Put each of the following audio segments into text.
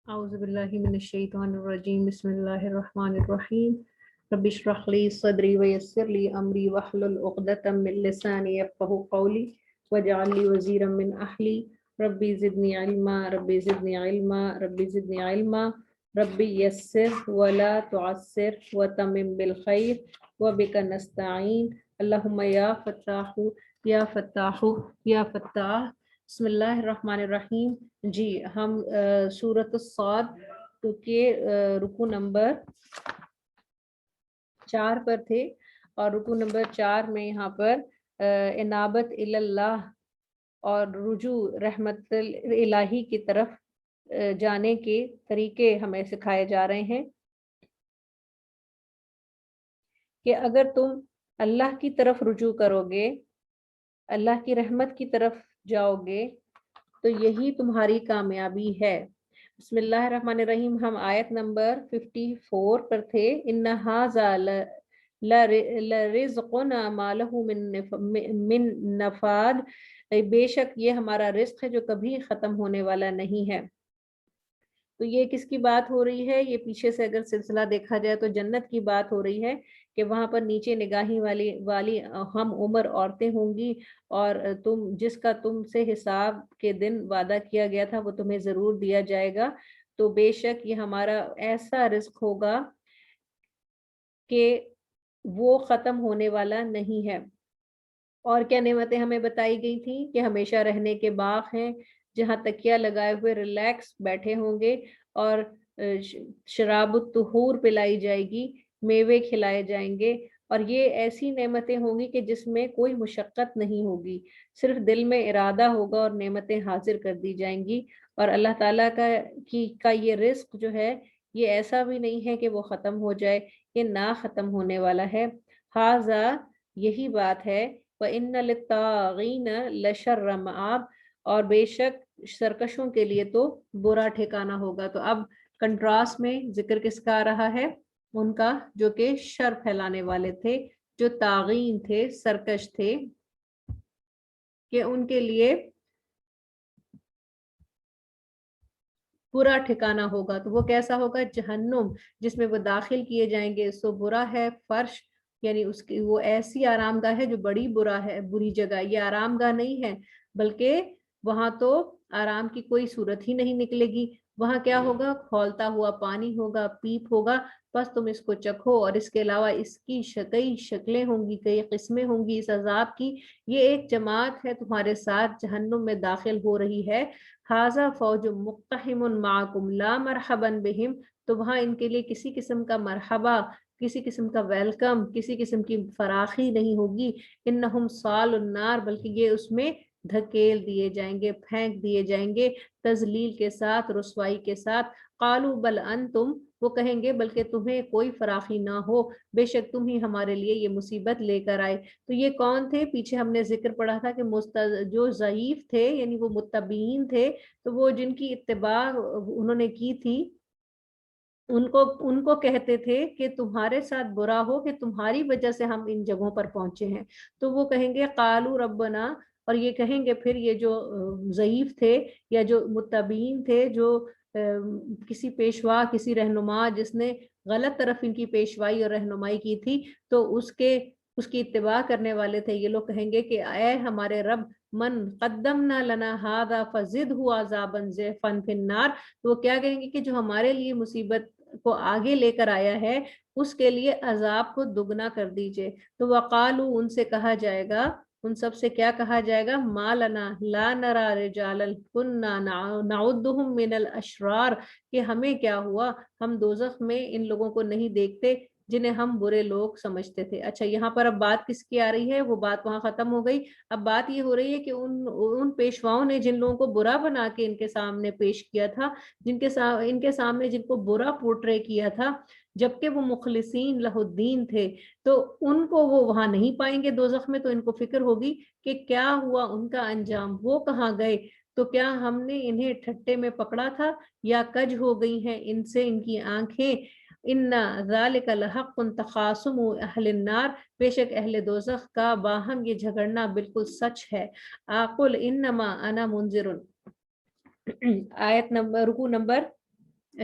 اعوذ باللہ من الشیطان الرجیم بسم اللہ الرحمن الرحیم رب اشرح لی صدری ویسر لی امری واحلل عقدۃ من لسانی یفقہوا قولی واجعل لی وزیرا من اہلی ربی زدنی علما ربی زدنی علما ربی زدنی علما ربی یسر ولا تعسر وتمم بالخیر وبک نستعین اللہم یا فتاح یا فتاح یا فتاح۔ بسم اللہ الرحمن الرحیم۔ جی ہم سورۃ الصاد کے رکوع نمبر 4 پر تھے، اور رکوع نمبر 4 میں یہاں پر انابت اللہ اور رجوع رحمت الہی کی طرف جانے کے طریقے ہمیں سکھائے جا رہے ہیں کہ اگر تم اللہ کی طرف رجوع کرو گے، اللہ کی رحمت کی طرف جاؤ گے، تو یہی تمہاری کامیابی ہے۔ بسم اللہ الرحمن الرحیم۔ ہم آیت نمبر 54 پر تھے۔ ان ھذا لرزقنا ما له من نفاد، بے شک یہ ہمارا رزق ہے جو کبھی ختم ہونے والا نہیں ہے۔ تو یہ کس کی بات ہو رہی ہے؟ یہ پیچھے سے اگر سلسلہ دیکھا جائے تو جنت کی بات ہو رہی ہے کہ وہاں پر نیچے نگاہی والی ہم عمر عورتیں ہوں گی، اور جس کا تم سے حساب کے دن وعدہ کیا گیا تھا وہ تمہیں ضرور دیا جائے گا۔ تو بے شک یہ ہمارا ایسا رزق ہوگا کہ وہ ختم ہونے والا نہیں ہے۔ اور کیا نعمتیں ہمیں بتائی گئی تھیں کہ ہمیشہ رہنے کے باغ ہیں جہاں تکیہ لگائے ہوئے ریلیکس بیٹھے ہوں گے، اور شراب الطہور پلائی جائے گی، میوے کھلائے جائیں گے، اور یہ ایسی نعمتیں ہوں گی کہ جس میں کوئی مشقت نہیں ہوگی، صرف دل میں ارادہ ہوگا اور نعمتیں حاضر کر دی جائیں گی۔ اور اللہ تعالیٰ کا یہ رزق جو ہے یہ ایسا بھی نہیں ہے کہ وہ ختم ہو جائے، یہ نہ ختم ہونے والا ہے۔ ھذا یہی بات ہے، وَإِنَّ لِلطَّاغِينَ لَشَرَّ مَآبٍ، اور بے شک سرکشوں کے لیے تو برا ٹھکانہ ہوگا۔ تو اب کنٹراسٹ میں ذکر کس کا آ رہا ہے؟ ان کا جو کہ شر پھیلانے والے تھے، جو طاغین تھے، سرکش تھے، کہ ان کے لیے برا ٹھکانہ ہوگا۔ تو وہ کیسا ہوگا؟ جہنم، جس میں وہ داخل کیے جائیں گے۔ سو برا ہے فرش، یعنی اس کی وہ ایسی آرام گاہ ہے جو بڑی بری جگہ۔ یہ آرام گاہ نہیں ہے، بلکہ وہاں تو آرام کی کوئی صورت ہی نہیں نکلے گی۔ وہاں کیا ہوگا؟ کھولتا ہوا پانی ہوگا، پیپ ہوگا، بس تم اس کو چکھو، اور اس کے علاوہ اس کی کئی شکلیں ہوں گی، کئی قسمیں ہوں گی اس عذاب کی۔ یہ ایک جماعت ہے تمہارے ساتھ جہنم میں داخل ہو رہی ہے۔ ھذا فوج مقتحم معکم لا مرحبا بہم، تو وہاں ان کے لیے کسی قسم کا مرحبا، کسی قسم کا ویلکم، کسی قسم کی فراخی نہیں ہوگی۔ انہم صال النار، بلکہ یہ اس میں دھکیل دیے جائیں گے، پھینک دیے جائیں گے، تذلیل کے ساتھ، رسوائی کے ساتھ۔ قالوا بل انتم، وہ کہیں گے بلکہ تمہیں کوئی فراخی نہ ہو، بے شک تم ہی ہمارے لیے یہ مصیبت لے کر آئے۔ تو یہ کون تھے؟ پیچھے ہم نے ذکر پڑھا تھا کہ جو ضعیف تھے، یعنی وہ متبعین تھے، تو وہ جن کی اتباع انہوں نے کی تھی، ان کو کہتے تھے کہ تمہارے ساتھ برا ہو کہ تمہاری وجہ سے ہم ان جگہوں پر پہنچے ہیں۔ تو وہ کہیں گے قالوا ربنا، اور یہ کہیں گے پھر یہ جو ضعیف تھے یا جو متبعین تھے، جو کسی پیشوا، کسی رہنما جس نے غلط طرف ان کی پیشوائی اور رہنمائی کی تھی، تو اس کی اتباع کرنے والے تھے، یہ لوگ کہیں گے کہ اے ہمارے رب، من قدمنا لنا ھذا فزدہ عذابا ضعفا فی النار، تو وہ کیا کہیں گے کہ جو ہمارے لیے مصیبت کو آگے لے کر آیا ہے اس کے لیے عذاب کو دگنا کر دیجئے۔ تو وقالو، ان سے کہا جائے گا، ان سب سے کیا کہا جائے گا؟ ما لنا لا نرى رجالا كنا نعدهم من الاشرار، کہ ہمیں کیا ہوا، ہم دوزخ میں ان لوگوں کو نہیں دیکھتے جنہیں ہم برے لوگ سمجھتے تھے۔ اچھا، یہاں پر اب بات کس کی آ رہی ہے؟ وہ بات وہاں ختم ہو گئی۔ اب بات یہ ہو رہی ہے کہ ان پیشواؤں نے جن لوگوں کو برا بنا کے ان کے سامنے پیش کیا تھا، ان کے سامنے جن کو برا پورٹرے کیا تھا، جبکہ وہ مخلصین لہ الدین تھے، تو ان کو وہ وہاں نہیں پائیں گے دوزخ میں۔ تو ان کو فکر ہوگی کہ کیا ہوا ان کا انجام، وہ کہاں گئے؟ تو کیا ہم نے انہیں ٹھٹے میں پکڑا تھا، یا کج ہو گئی ہیں ان سے ان کی آنکھیں؟ ان ذالک لحق تخاصم اہل النار، بے شک اہل دوزخ کا باہم یہ جھگڑنا بالکل سچ ہے۔ قل انما انا منذر، آیت نمبر رکوع نمبر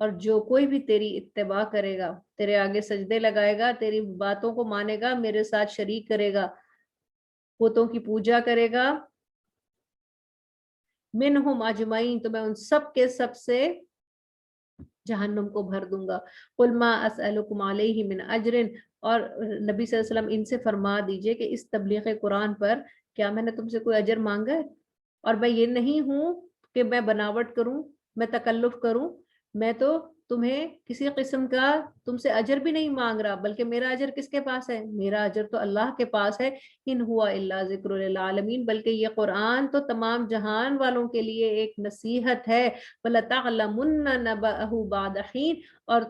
اور جو کوئی بھی تیری اتباع کرے گا، تیرے آگے سجدے لگائے گا، تیری باتوں کو مانے گا، میرے ساتھ شریک کرے گا، بتوں کی پوجا کرے گا، منہم اجمعین، تو میں ان سب کے سب سے جہنم کو بھر دوں گا۔ قل ما اسألکم علیہ من اجر، اور نبی صلی اللہ علیہ وسلم ان سے فرما دیجئے کہ اس تبلیغ قرآن پر کیا میں نے تم سے کوئی اجر مانگا ہے؟ اور میں یہ نہیں ہوں کہ میں بناوٹ کروں، میں تکلف کروں، میں تو تمہیں کسی قسم کا تم سے اجر بھی نہیں مانگ رہا، بلکہ میرا اجر کس کے پاس ہے؟ میرا اجر تو اللہ کے پاس ہے۔ ان ہوا الا ذکر للعالمین، بلکہ یہ قرآن تو تمام جہان والوں کے لیے ایک نصیحت ہے۔ وَلَتَعْلَمُنَّ نَبَأَهُ بَعْدَ حِينٍ، اور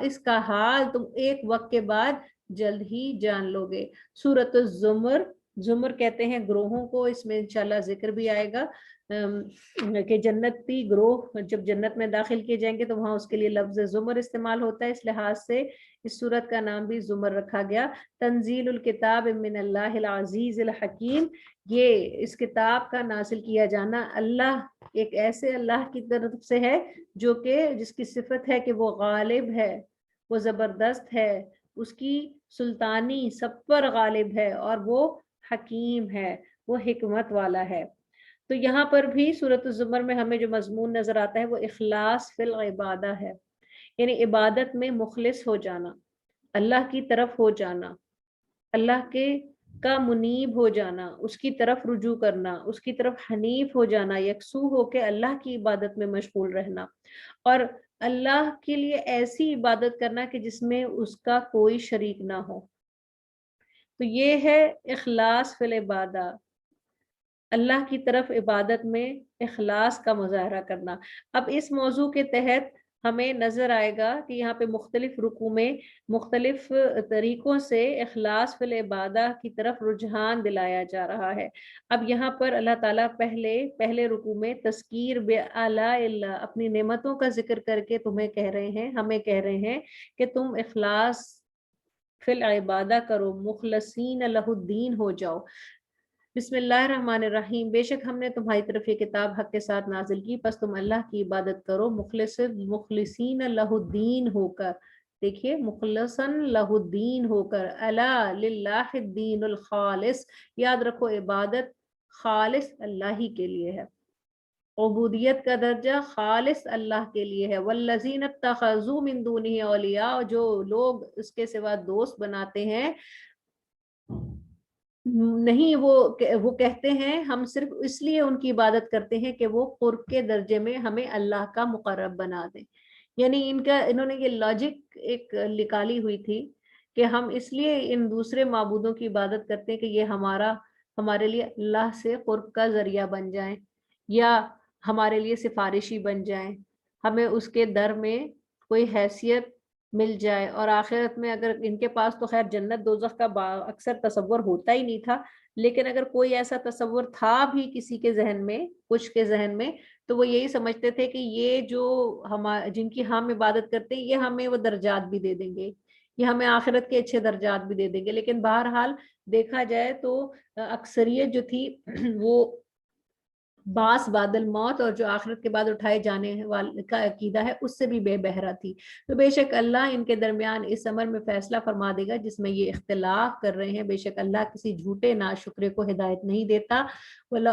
اس کا حال تم ایک وقت کے بعد جلد ہی جان لو گے۔ سورۃ الزمر، زمر کہتے ہیں گروہوں کو، اس میں انشاءاللہ ذکر بھی آئے گا کہ جنتی گروہ جب جنت میں داخل کیے جائیں گے تو وہاں اس کے لیے لفظ زمر استعمال ہوتا ہے، اس لحاظ سے اس سورت کا نام بھی زمر رکھا گیا۔ تنزیل الکتاب من اللہ العزیز الحکیم، یہ اس کتاب کا نازل کیا جانا اللہ، ایک ایسے اللہ کی طرف سے ہے جو کہ جس کی صفت ہے کہ وہ غالب ہے، وہ زبردست ہے، اس کی سلطانی سب پر غالب ہے، اور وہ حکیم ہے، وہ حکمت والا ہے۔ تو یہاں پر بھی سورۃ الزمر میں ہمیں جو مضمون نظر آتا ہے وہ اخلاص فی العبادہ ہے، یعنی عبادت میں مخلص ہو جانا، اللہ کی طرف ہو جانا، اللہ کے کا منیب ہو جانا، اس کی طرف رجوع کرنا، اس کی طرف حنیف ہو جانا، یکسو ہو کے اللہ کی عبادت میں مشغول رہنا، اور اللہ کے لیے ایسی عبادت کرنا کہ جس میں اس کا کوئی شریک نہ ہو۔ تو یہ ہے اخلاص فی العبادہ، اللہ کی طرف عبادت میں اخلاص کا مظاہرہ کرنا۔ اب اس موضوع کے تحت ہمیں نظر آئے گا کہ یہاں پہ مختلف رکوع میں مختلف طریقوں سے اخلاص فی العبادہ کی طرف رجحان دلایا جا رہا ہے۔ اب یہاں پر اللہ تعالیٰ پہلے رکوع میں تذکیر بآلاء اللہ، اپنی نعمتوں کا ذکر کر کے تمہیں کہہ رہے ہیں، ہمیں کہہ رہے ہیں کہ تم اخلاص فی العبادہ کرو، مخلصین لہ الدین ہو جاؤ۔ بسم اللہ الرحمن الرحیم، بے شک ہم نے تمہاری طرف یہ کتاب حق کے ساتھ نازل کی، پس تم اللہ کی عبادت کرو مخلصین لہ الدین ہو کر، دیکھیے مخلصن لہ الدین ہو کر، الا للہ الدین الخالص، یاد رکھو عبادت خالص اللہ ہی کے لیے ہے، عبودیت کا درجہ خالص اللہ کے لیے ہے۔ والذین اتخذوا من دونہ اولیاء، جو لوگ اس کے سوا دوست بناتے ہیں، نہیں وہ کہتے ہیں ہم صرف اس لیے ان کی عبادت کرتے ہیں کہ وہ قرب کے درجے میں ہمیں اللہ کا مقرب بنا دیں، یعنی انہوں نے یہ لاجک ایک نکالی ہوئی تھی کہ ہم اس لیے ان دوسرے معبودوں کی عبادت کرتے ہیں کہ یہ ہمارے لیے اللہ سے قرب کا ذریعہ بن جائیں، یا ہمارے لیے سفارشی بن جائیں، ہمیں اس کے در میں کوئی حیثیت مل جائے، اور آخرت میں اگر ان کے پاس تو خیر جنت دوزخ کا اکثر تصور ہوتا ہی نہیں تھا، لیکن اگر کوئی ایسا تصور تھا بھی کسی کے ذہن میں، کچھ کے ذہن میں، تو وہ یہی سمجھتے تھے کہ یہ جو جن کی ہم عبادت کرتے ہیں یہ ہمیں وہ درجات بھی دے دیں گے، یہ ہمیں آخرت کے اچھے درجات بھی دے دیں گے۔ لیکن بہرحال دیکھا جائے تو اکثریت جو تھی وہ باس بعد الموت اور جو آخرت کے بعد اٹھائے جانے والے کا عقیدہ ہے اس سے بھی بے بہرا تھی۔ تو بے شک اللہ ان کے درمیان اس امر میں فیصلہ فرما دے گا جس میں یہ اختلاف کر رہے ہیں، بے شک اللہ کسی جھوٹے ناشکرے کو ہدایت نہیں دیتا۔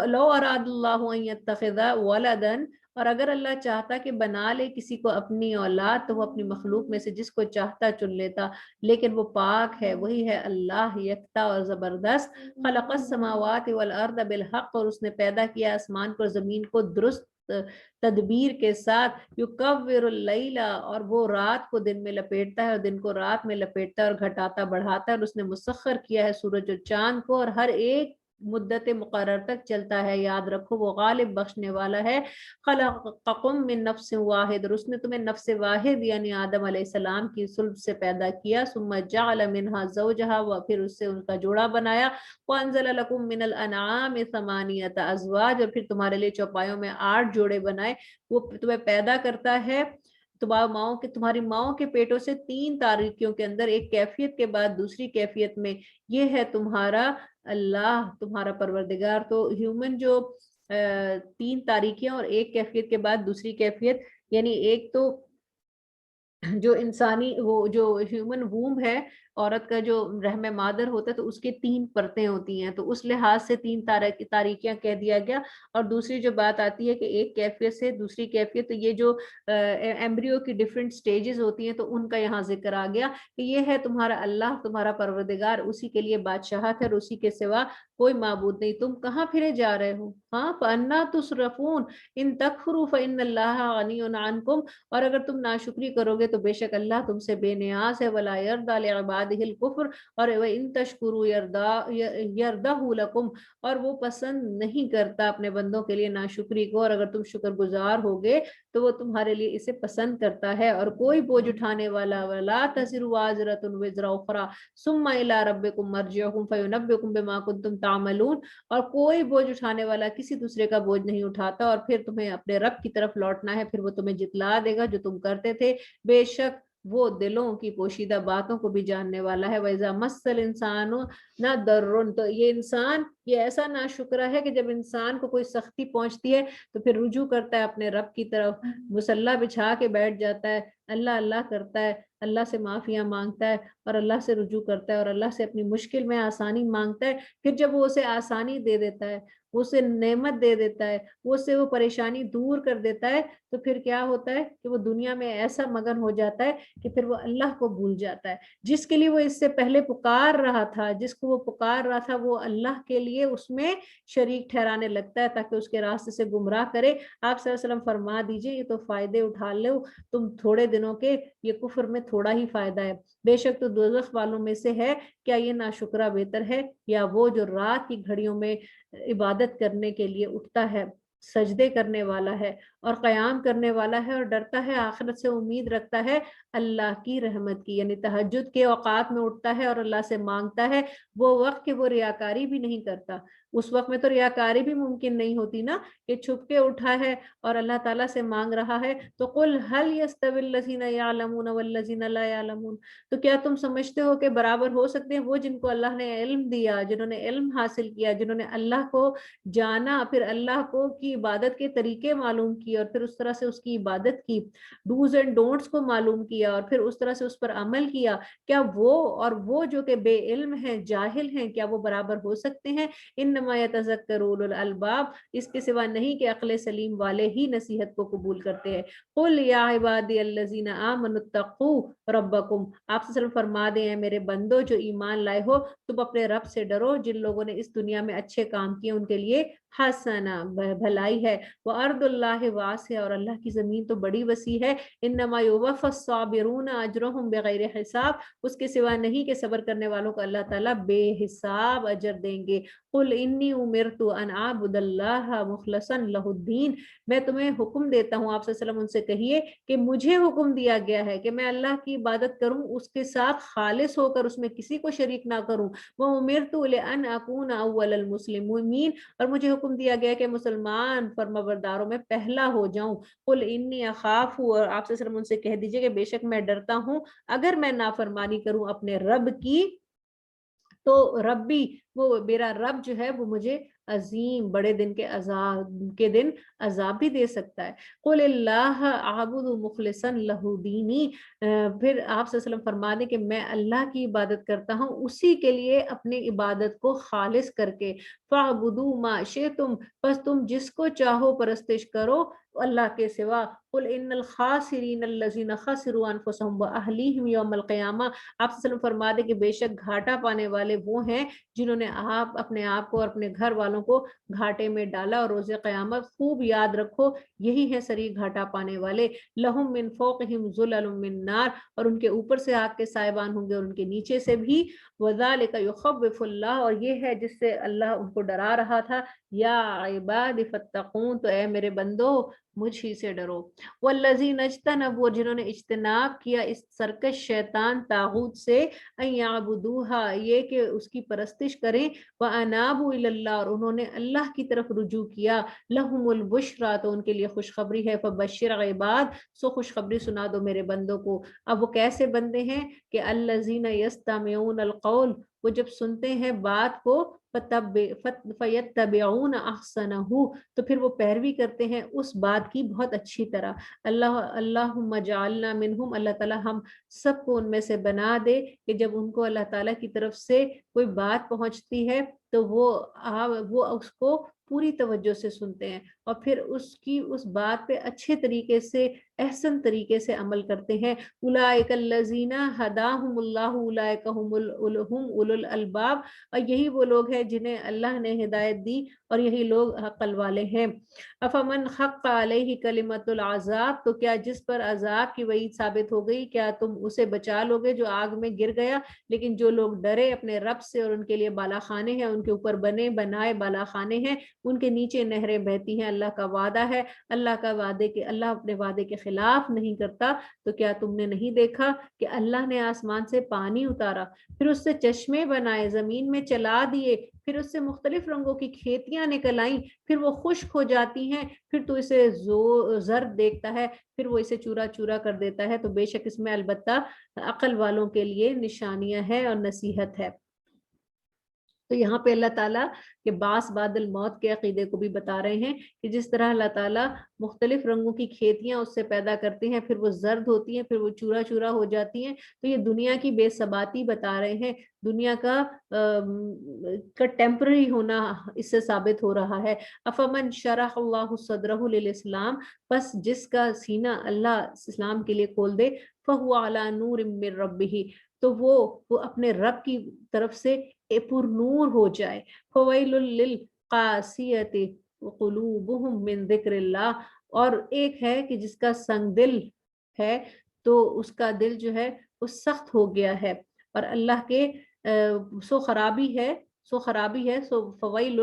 لو اراد اللہ ان یتخذ ولدا، اور اگر اللہ چاہتا کہ بنا لے کسی کو اپنی اولاد تو وہ اپنی مخلوق میں سے جس کو چاہتا چن لیتا، لیکن وہ پاک ہے، وہی ہے اللہ یکتا اور زبردست۔ خلق السماوات والارض بالحق، اور اس نے پیدا کیا آسمان کو اور زمین کو درست تدبیر کے ساتھ، یکور اللیل، اور وہ رات کو دن میں لپیٹتا ہے اور دن کو رات میں لپیٹتا ہے اور گھٹاتا بڑھاتا ہے، اور اس نے مسخر کیا ہے سورج اور چاند کو، اور ہر ایک مدت مقرر تک چلتا ہے، یاد رکھو وہ غالب بخشنے والا ہے۔ خلقکم من نفس واحد، اور اس نے تمہیں نفس واحد یعنی آدم علیہ السلام کی صلب سے پیدا کیا، ثم جعل منها زوجها، و پھر اس سے ان کا جوڑا بنایا، وانزل لکم من الانعام ثمانیۃ ازواج، اور پھر تمہارے لیے چوپایوں میں 8 جوڑے بنائے، وہ تمہیں پیدا کرتا ہے تمہاری ماؤں کے پیٹوں سے 3 تاریکیوں کے اندر، ایک کیفیت کے بعد دوسری کیفیت میں، یہ ہے تمہارا اللہ تمہارا پروردگار۔ تو ہیومن جو 3 تاریکیاں اور ایک کیفیت کے بعد دوسری کیفیت، یعنی ایک تو جو انسانی وہ جو ہیومن ووم ہے، عورت کا جو رحم مادر ہوتا ہے، تو اس کے 3 پرتیں ہوتی ہیں، تو اس لحاظ سے 3 تاریکیاں کہہ دیا گیا۔ اور دوسری جو بات آتی ہے کہ ایک کیفیت سے دوسری کیفیت، تو یہ جو ایمبریو کی ڈفرینٹ سٹیجز ہوتی ہیں، تو ان کا یہاں ذکر آ گیا کہ یہ ہے تمہارا اللہ، تمہارا پروردگار، اسی کے لیے بادشاہت ہے اور اسی کے سوا کوئی معبود نہیں۔ تم کہاں پھرے جا رہے ہو؟ ہاں، فَأَنَّىٰ تُصْرَفُونَ إِن تَكْفُرُوا فَإِنَّ اللَّهَ غَنِيٌّ عَنكُمْ، اور اگر تم ناشکری کرو گے تو بے شک اللہ تم سے بے نیاز ہے۔ وَلَا يَرْضَىٰ لِعِبَادِهِ الْكُفْرَ، اور وَإِن تَشْكُرُوا يَرْضَهُ لَكُمْ، اور وہ پسند نہیں کرتا اپنے بندوں کے لیے ناشکری کو، اور اگر تم شکر گزار ہوگے تو وہ تمہارے لیے اسے پسند کرتا ہے۔ اور کوئی بوجھ اٹھانے والا وَلَا تَزِرُ وَازِرَةٌ وِزْرَ أُخْرَىٰ ثُمَّ إِلَىٰ رَبِّكُمْ مَرْجِعُكُمْ فَيُنَبِّئُكُم بِمَا كُنتُمْ تَعْمَلُونَ، اور کوئی بوجھ اٹھانے والا کسی دوسرے کا بوجھ نہیں اٹھاتا، اور پھر تمہیں اپنے رب کی طرف لوٹنا ہے، پھر وہ تمہیں جتلا دے گا جو تم کرتے تھے۔ بے شک وہ دلوں کی پوشیدہ باتوں کو بھی جاننے والا ہے۔ وَإِذَا مَسَّ الْإِنسَانُ نہ درٌ، تو یہ انسان یہ ایسا ناشکرا ہے کہ جب انسان کو کوئی سختی پہنچتی ہے تو پھر رجوع کرتا ہے اپنے رب کی طرف، مصلی بچھا کے بیٹھ جاتا ہے، اللہ اللہ کرتا ہے، اللہ سے معافیاں مانگتا ہے اور اللہ سے رجوع کرتا ہے اور اللہ سے اپنی مشکل میں آسانی مانگتا ہے۔ پھر جب وہ اسے آسانی دے دیتا ہے، وہ اسے نعمت دے دیتا ہے، وہ اسے وہ پریشانی دور کر دیتا ہے، تو پھر کیا ہوتا ہے کہ وہ دنیا میں ایسا مگن ہو جاتا ہے کہ پھر وہ اللہ کو بھول جاتا ہے، جس کے لیے وہ اس سے پہلے پکار رہا تھا، جس کو وہ پکار رہا تھا، وہ اللہ کے لیے اس میں شریک ٹھہرانے لگتا ہے تاکہ اس کے راستے سے گمراہ کرے۔ آپ صلی اللہ علیہ وسلم فرما دیجئے یہ تو فائدے اٹھا لو تم تھوڑے دنوں کے، یہ کفر میں تھوڑا ہی فائدہ ہے، بے شک تو دوزخ والوں میں سے ہے۔ کیا یہ ناشکرہ بہتر ہے یا وہ جو رات کی گھڑیوں میں عبادت کرنے کے لیے اٹھتا ہے، سجدے کرنے والا ہے اور قیام کرنے والا ہے اور ڈرتا ہے آخرت سے، امید رکھتا ہے اللہ کی رحمت کی، یعنی تہجد کے اوقات میں اٹھتا ہے اور اللہ سے مانگتا ہے، وہ وقت کہ وہ ریاکاری بھی نہیں کرتا۔ اس وقت میں تو ریاکاری بھی ممکن نہیں ہوتی نا، کہ چھپ کے اٹھا ہے اور اللہ تعالیٰ سے مانگ رہا ہے۔ تو قل هل يستوي الذين يعلمون والذين لا يعلمون، تو کیا تم سمجھتے ہو کہ برابر ہو سکتے ہیں وہ جن کو اللہ نے علم دیا، جنہوں نے علم حاصل کیا، جنہوں نے اللہ کو جانا، پھر اللہ کو کی عبادت کے طریقے معلوم کیے اور پھر اس طرح سے اس کی عبادت کی، ڈوز اینڈ ڈونٹس کو معلوم کیا اور پھر اس طرح سے اس پر عمل کیا، کیا وہ اور وہ جو کہ بے علم ہیں، جاہل ہیں، کیا وہ برابر ہو سکتے ہیں؟ انما یتذکر اولو الالباب، اس کے سوا نہیں کہ عقل سلیم والے ہی نصیحت کو قبول کرتے ہیں۔ قل یا عبادی الذین آمنوا اتقوا ربکم، آپ سے صرف فرما دیں اے میرے بندو جو ایمان لائے ہو، تم اپنے رب سے ڈرو، جن لوگوں نے اس دنیا میں اچھے کام کیے ان کے لیے حسنا بھلائی ہے، وارض اللہ واسع، اور اللہ کی زمین تو بڑی وسیع ہے، انما یوفی الصابرون اجرهم بغیر حساب، اس کے سوا نہیں کہ صبر کرنے والوں کو اللہ تعالیٰ بے حساب اجر دیں گے۔ قل انی امرت ان اعبد اللہ مخلصا لہ الدین، میں تمہیں حکم دیتا ہوں، آپ صلی اللہ علیہ وسلم ان سے کہیے کہ مجھے حکم دیا گیا ہے کہ میں اللہ کی عبادت کروں، اس کے ساتھ خالص ہو کر اس میں کسی کو شریک نہ کروں، وامرت لان اکون اول المسلمین، اور مجھے حکم دیا گیا کہ مسلمان فرمانبرداروں میں پہلا ہو جاؤں۔ قل انی اخاف، اور آپ صلی اللہ علیہ وسلم ان سے کہہ دیجئے کہ بے شک میں ڈرتا ہوں اگر میں نافرمانی کروں اپنے رب کی، تو ربی، وہ میرا رب جو ہے وہ مجھے عظیم بڑے دن کے عذاب کے دن عذاب بھی دے سکتا ہے۔ قل اللہ اعبد مخلصا لہ دینی، پھر آپ صلی اللہ علیہ وسلم فرما دیں کہ میں اللہ کی عبادت کرتا ہوں اسی کے لیے اپنی عبادت کو خالص کر کے، فاعبدوا ما شئتم، بس تم جس کو چاہو پرستش کرو اللہ کے سوا۔ قل ان الخاسرین الذین خسروا انفسهم واہلیہم یوم القیامہ، آپ صلی اللہ علیہ وسلم فرما دیں کہ بے شک گھاٹا پانے والے وہ ہیں جنہوں نے اپنے آپ کو اور اپنے گھر والوں کو گھاٹے میں ڈالا، اور روز قیامت خوب یاد رکھو یہی ہے سری گھاٹا پانے والے۔ لہم من فوقہم ظلل من نار، اور ان کے اوپر سے آگ کے سائبان ہوں گے اور ان کے نیچے سے بھی، وذالک یخوف اللہ، اور یہ ہے جس سے اللہ ان کو ڈرا رہا تھا، یا عباد فاتقون، تو اے میرے بندو مجھ ہی سے ڈرو۔ والذین اجتنبوا، جنہوں نے اجتناب کیا اس سرکش شیطان طاغوت سے، ان یعبدوها، یہ کہ اس کی پرستش کریں، وانابوا الی اللہ، اور انہوں نے اللہ کی طرف رجوع کیا، لہم البشریٰ، تو ان کے لیے خوشخبری ہے، فبشر عباد، سو خوشخبری سنا دو میرے بندوں کو۔ اب وہ کیسے بندے ہیں کہ الذین یستمعون القول، وہ جب سنتے ہیں بات کو فَيَتَّبِعُونَ أَحْسَنَهُ تو پھر وہ پیروی کرتے ہیں اس بات کی بہت اچھی طرح۔ اللہم اجعلنا منہم، اللہ تعالیٰ ہم سب کو ان میں سے بنا دے کہ جب ان کو اللہ تعالیٰ کی طرف سے کوئی بات پہنچتی ہے تو وہ اس کو پوری توجہ سے سنتے ہیں اور پھر اس بات پہ اچھے طریقے سے احسن طریقے سے عمل کرتے ہیں۔ اولئک الذین ھداھم اللہ اولئک ھم اولو الالباب، اور یہی وہ لوگ ہیں جنہیں اللہ نے ہدایت دی اور یہی لوگ عقل والے ہیں۔ افمن حق علیہ کلمۃ العذاب، تو کیا جس پر عذاب کی وعید ثابت ہو گئی کیا تم اسے بچا لو گے جو آگ میں گر گیا؟ لیکن جو لوگ ڈرے اپنے رب سے اور ان کے لیے بالا خانے ہیں، ان کے اوپر بنے بنائے بالا خانے ہیں، ان کے نیچے نہریں بہتی ہیں، اللہ کا وعدہ ہے، اللہ اپنے وعدے کے خلاف نہیں کرتا۔ تو کیا تم نے نہیں دیکھا کہ اللہ نے آسمان سے پانی اتارا، پھر اس سے چشمے بنائے، زمین میں چلا دیے، پھر اس سے مختلف رنگوں کی کھیتیاں نکل آئیں، پھر وہ خشک ہو جاتی ہیں، پھر تو اسے زرد دیکھتا ہے، پھر وہ اسے چورا چورا کر دیتا ہے، تو بے شک اس میں البتہ عقل والوں کے لیے نشانیاں ہیں اور نصیحت ہے۔ تو یہاں پہ اللہ تعالیٰ کے بعث بعد الموت کے عقیدے کو بھی بتا رہے ہیں کہ جس طرح اللہ تعالیٰ مختلف رنگوں کی کھیتیاں اس سے پیدا کرتے ہیں، پھر وہ زرد ہوتی ہیں، پھر وہ چورا چورا ہو جاتی ہیں، تو یہ دنیا کی بے ثباتی بتا رہے ہیں، دنیا کا ٹیمپرری ہونا اس سے ثابت ہو رہا ہے۔ افمن شرح اللہ صدرہ للاسلام، بس جس کا سینہ اللہ اسلام کے لیے کھول دے، فہو علی نور من ربہ، تو وہ اپنے رب کی طرف سے پر نور ہو جائے۔ فویل للقاسیۃ قلوبہم من ذکر اللہ، اور ایک ہے کہ جس کا سنگ دل ہے تو اس کا دل جو ہے وہ سخت ہو گیا ہے، اور اللہ کے سو خرابی ہے فویل،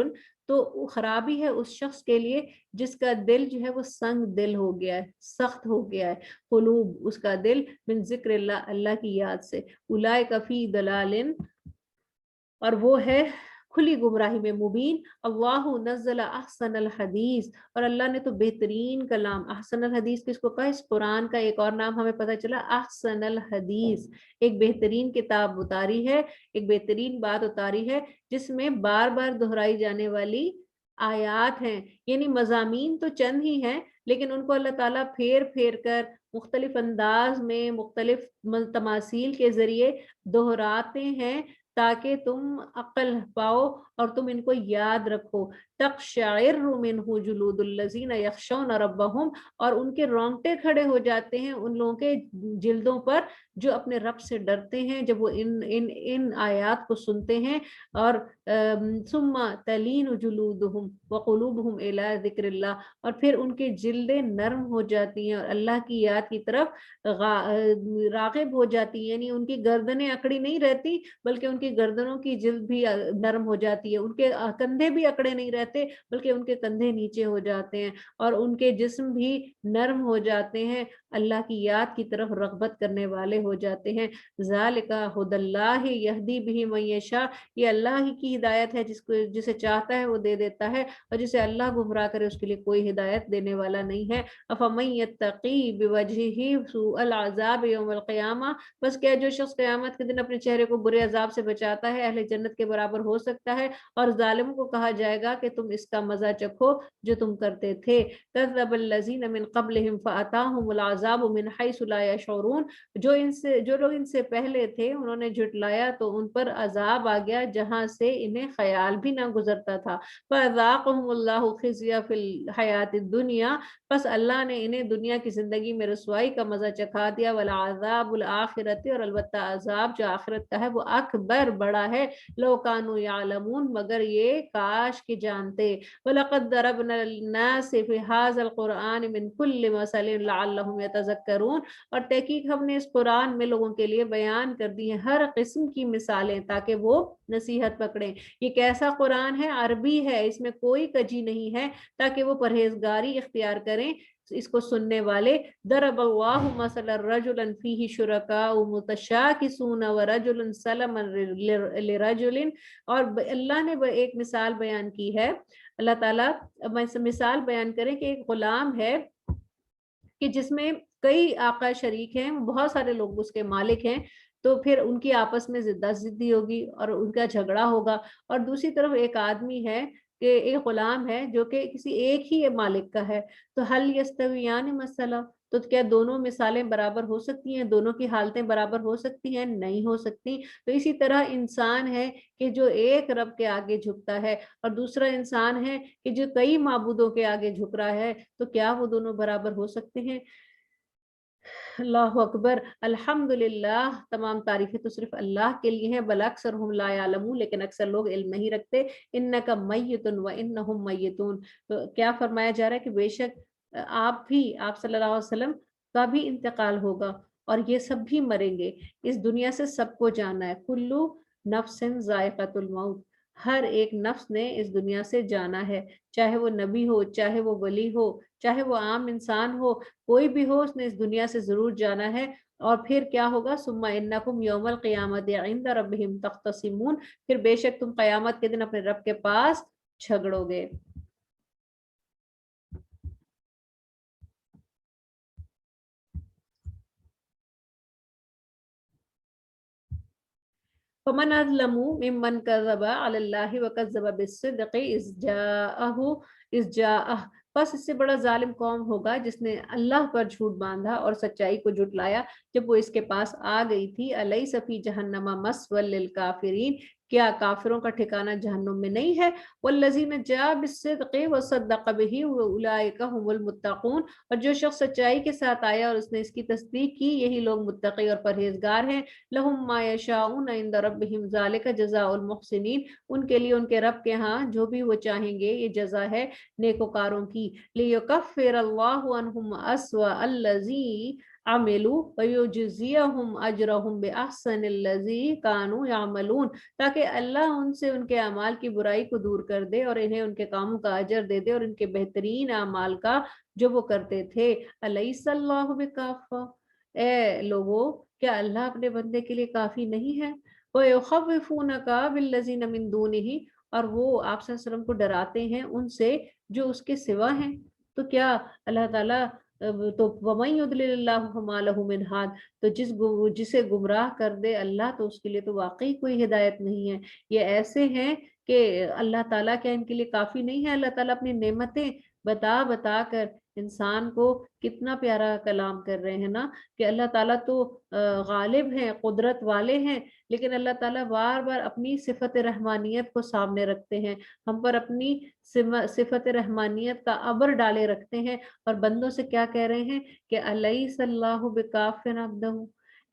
تو خرابی ہے اس شخص کے لیے جس کا دل جو ہے وہ سنگ دل ہو گیا ہے، سخت ہو گیا ہے، قلوب اس کا دل من ذکر اللہ، اللہ کی یاد سے، اولئک فی ضلال، اور وہ ہے کھلی گمراہی میں مبین۔ اللہ نزل احسن الحدیث، اور اللہ نے تو بہترین کلام، احسن الحدیث کس کو کہا؟ اس قرآن کا ایک اور نام ہمیں پتہ چلا، احسن الحدیث، ایک بہترین کتاب اتاری ہے، ایک بہترین بات اتاری ہے جس میں بار بار دہرائی جانے والی آیات ہیں، یعنی مضامین تو چند ہی ہیں لیکن ان کو اللہ تعالیٰ پھیر پھیر کر مختلف انداز میں مختلف تماثیل کے ذریعے دہراتے ہیں تاکہ تم عقل پاؤ اور تم ان کو یاد رکھو۔ تقشعر منہ جلود الذین یخشون ربہم، اور ان کے رونگٹے کھڑے ہو جاتے ہیں ان لوگوں کے جلدوں پر جو اپنے رب سے ڈرتے ہیں جب وہ ان آیات کو سنتے ہیں، اور ثم تلین جلودہم وقلوبہم الی ذکر اللہ، اور پھر ان کے جلدیں نرم ہو جاتی ہیں اور اللہ کی یاد کی طرف راغب ہو جاتی ہیں، یعنی ان کی گردنیں اکڑی نہیں رہتی بلکہ ان کی گردنوں کی جلد بھی نرم ہو جاتی ہے، ان کے کندھے بھی اکڑے نہیں رہتے بلکہ ان کے کندھے نیچے ہو جاتے ہیں، اور ان کے جسم بھی نرم ہو جاتے ہیں، اللہ کی یاد کی طرف رغبت کرنے والے ہو جاتے ہیں۔ ذالک ھدی اللہ یہدی بہ من یشاء، یہ اللہ ہی کی ہدایت ہے، جسے چاہتا ہے وہ دے دیتا ہے، اور جسے اللہ گمراہ کرے اس کے لیے کوئی ہدایت دینے والا نہیں ہے۔ افمن یتقی بوجہہ سوء العذاب یوم القیامہ، بس کیا جو شخص قیامت کے دن اپنے چہرے کو برے عذاب سے بچاتا ہے اہل جنت کے برابر ہو سکتا ہے، اور ظالموں کو کہا جائے گا کہ تم اس کا مزہ چکھو جو تم کرتے تھے۔ کذب الذین من قبلہم فاتاہم العذاب من حیث لا یشعرون، جو لوگ ان سے پہلے تھے انہوں نے جھٹلایا تو ان پر عذاب آ گیا جہاں سے انہیں خیال بھی نہ گزرتا تھا۔ فذاقہم اللہ خزی فی الحیاۃ الدنیا، بس اللہ نے انہیں دنیا کی زندگی میں رسوائی کا مزہ چکھا دیا، ولعذاب الآخرۃ، اور البتہ عذاب جو آخرت کا ہے وہ اکبر بڑا ہے، لو کانوا یعلمون، مگر یہ کاش کہ جانتے۔ وَلَقَدْ ضَرَبْنَا لِلنَّاسِ فِي هَذَا الْقُرْآنِ مِنْ كُلِّ مَثَلٍ لَعَلَّهُمْ يَتَذَكَّرُونَ، اور تحقیق ہم نے اس قرآن میں لوگوں کے لیے بیان کر دی ہیں ہر قسم کی مثالیں تاکہ وہ نصیحت پکڑیں۔ یہ کیسا قرآن ہے؟ عربی ہے، اس میں کوئی کجی نہیں ہے تاکہ وہ پرہیزگاری اختیار کریں اس کو سننے والے۔ ضرب اللہ مثلا رجلا فیہ شرکاء متشاکسون ورجلا سلما لرجل، اور اللہ نے ایک مثال بیان کی ہے، اللہ تعالیٰ مثال بیان کریں کہ ایک غلام ہے کہ جس میں کئی آقا شریک ہیں، بہت سارے لوگ اس کے مالک ہیں، تو پھر ان کی آپس میں زدہ زدی ہوگی اور ان کا جھگڑا ہوگا، اور دوسری طرف ایک آدمی ہے کہ ایک غلام ہے جو کہ کسی ایک ہی مالک کا ہے، تو حل یستویان مسئلہ، تو کیا دونوں مثالیں برابر ہو سکتی ہیں؟ دونوں کی حالتیں برابر ہو سکتی ہیں؟ نہیں ہو سکتی۔ تو اسی طرح انسان ہے کہ جو ایک رب کے آگے جھکتا ہے اور دوسرا انسان ہے کہ جو کئی معبودوں کے آگے جھک رہا ہے، تو کیا وہ دونوں برابر ہو سکتے ہیں؟ اللہ اکبر، الحمدللہ، تمام تعریفیں تو صرف اللہ کے لیے ہیں، بل اکثرہم لا یعلمون، لیکن اکثر لوگ علم نہیں رکھتے۔ انک میت و انہم میتون، تو کیا فرمایا جا رہا ہے کہ بے شک آپ صلی اللہ علیہ وسلم کا بھی انتقال ہوگا اور یہ سب بھی مریں گے، اس دنیا سے سب کو جانا ہے، کلو نفس ذائقۃ الموت، ہر ایک نفس نے اس دنیا سے جانا ہے، چاہے وہ نبی ہو، چاہے وہ ولی ہو، چاہے وہ عام انسان ہو، کوئی بھی ہو، اس نے اس دنیا سے ضرور جانا ہے۔ اور پھر کیا ہوگا؟ ثم انکم یوم القیامت عند ربہم تختصمون، پھر بے شک تم قیامت کے دن اپنے رب کے پاس جھگڑو گے۔ فمن اظلم ممن كذب على الله وكذب بالصدق اذ جاءه، بس اس سے بڑا ظالم کون ہوگا جس نے اللہ پر جھوٹ باندھا اور سچائی کو جھٹلایا جب وہ اس کے پاس آ گئی تھی۔ الیس فی جہنم مثوی للکافرین، کیا کافروں کا ٹھکانہ جہنم میں نہیں ہے؟ والذین جاء بالصدق وصدق به اولئک هم المتقون، اور جو شخص سچائی کے ساتھ آیا اور اس نے اس کی تصدیق کی، یہی لوگ متقی اور پرہیزگار ہیں۔ لہم ما یشاؤون عند ربہم ذالک جزاء المحسنین، ان کے لیے ان کے رب کے ہاں جو بھی وہ چاہیں گے یہ جزا ہے نیکوکاروں کی۔ لیکفر اللہ عنہم اسوأ الذی عملوا ویجزیہم اجرہم باحسن الذی کانوا یعملون، تاکہ اللہ ان سے ان کے اعمال کی برائی کو دور کر دے اور انہیں ان کے کاموں کا اجر دے دے اور ان کے بہترین اعمال کا جو وہ کرتے تھے۔ الیس اللہ بکافٍ، اے لوگو کیا اللہ اپنے بندے کے لیے کافی نہیں ہے؟ وَيُخَوِّفُونَكَ بِالَّذِينَ مِن دُونِهِ، اور وہ آپ صلی اللہ علیہ وسلم کو ڈراتے ہیں ان سے جو اس کے سوا ہیں۔ تو کیا اللہ تعالیٰ تو وَمَن يُضْلِلِ اللَّهُ فَمَا لَهُ مِنْ هَادٍ، تو جسے گمراہ کر دے اللہ تو اس کے لیے تو واقعی کوئی ہدایت نہیں ہے۔ یہ ایسے ہیں کہ اللہ تعالیٰ کیا ان کے لیے کافی نہیں ہے؟ اللہ تعالیٰ اپنی نعمتیں بتا بتا کر انسان کو کتنا پیارا کلام کر رہے ہیں نا، کہ اللہ تعالیٰ تو غالب ہیں، قدرت والے ہیں، لیکن اللہ تعالیٰ بار بار اپنی صفت رحمانیت کو سامنے رکھتے ہیں، ہم پر اپنی صفت رحمانیت کا ابر ڈالے رکھتے ہیں، اور بندوں سے کیا کہہ رہے ہیں کہ الیس اللہ بکافٍ عبدہ،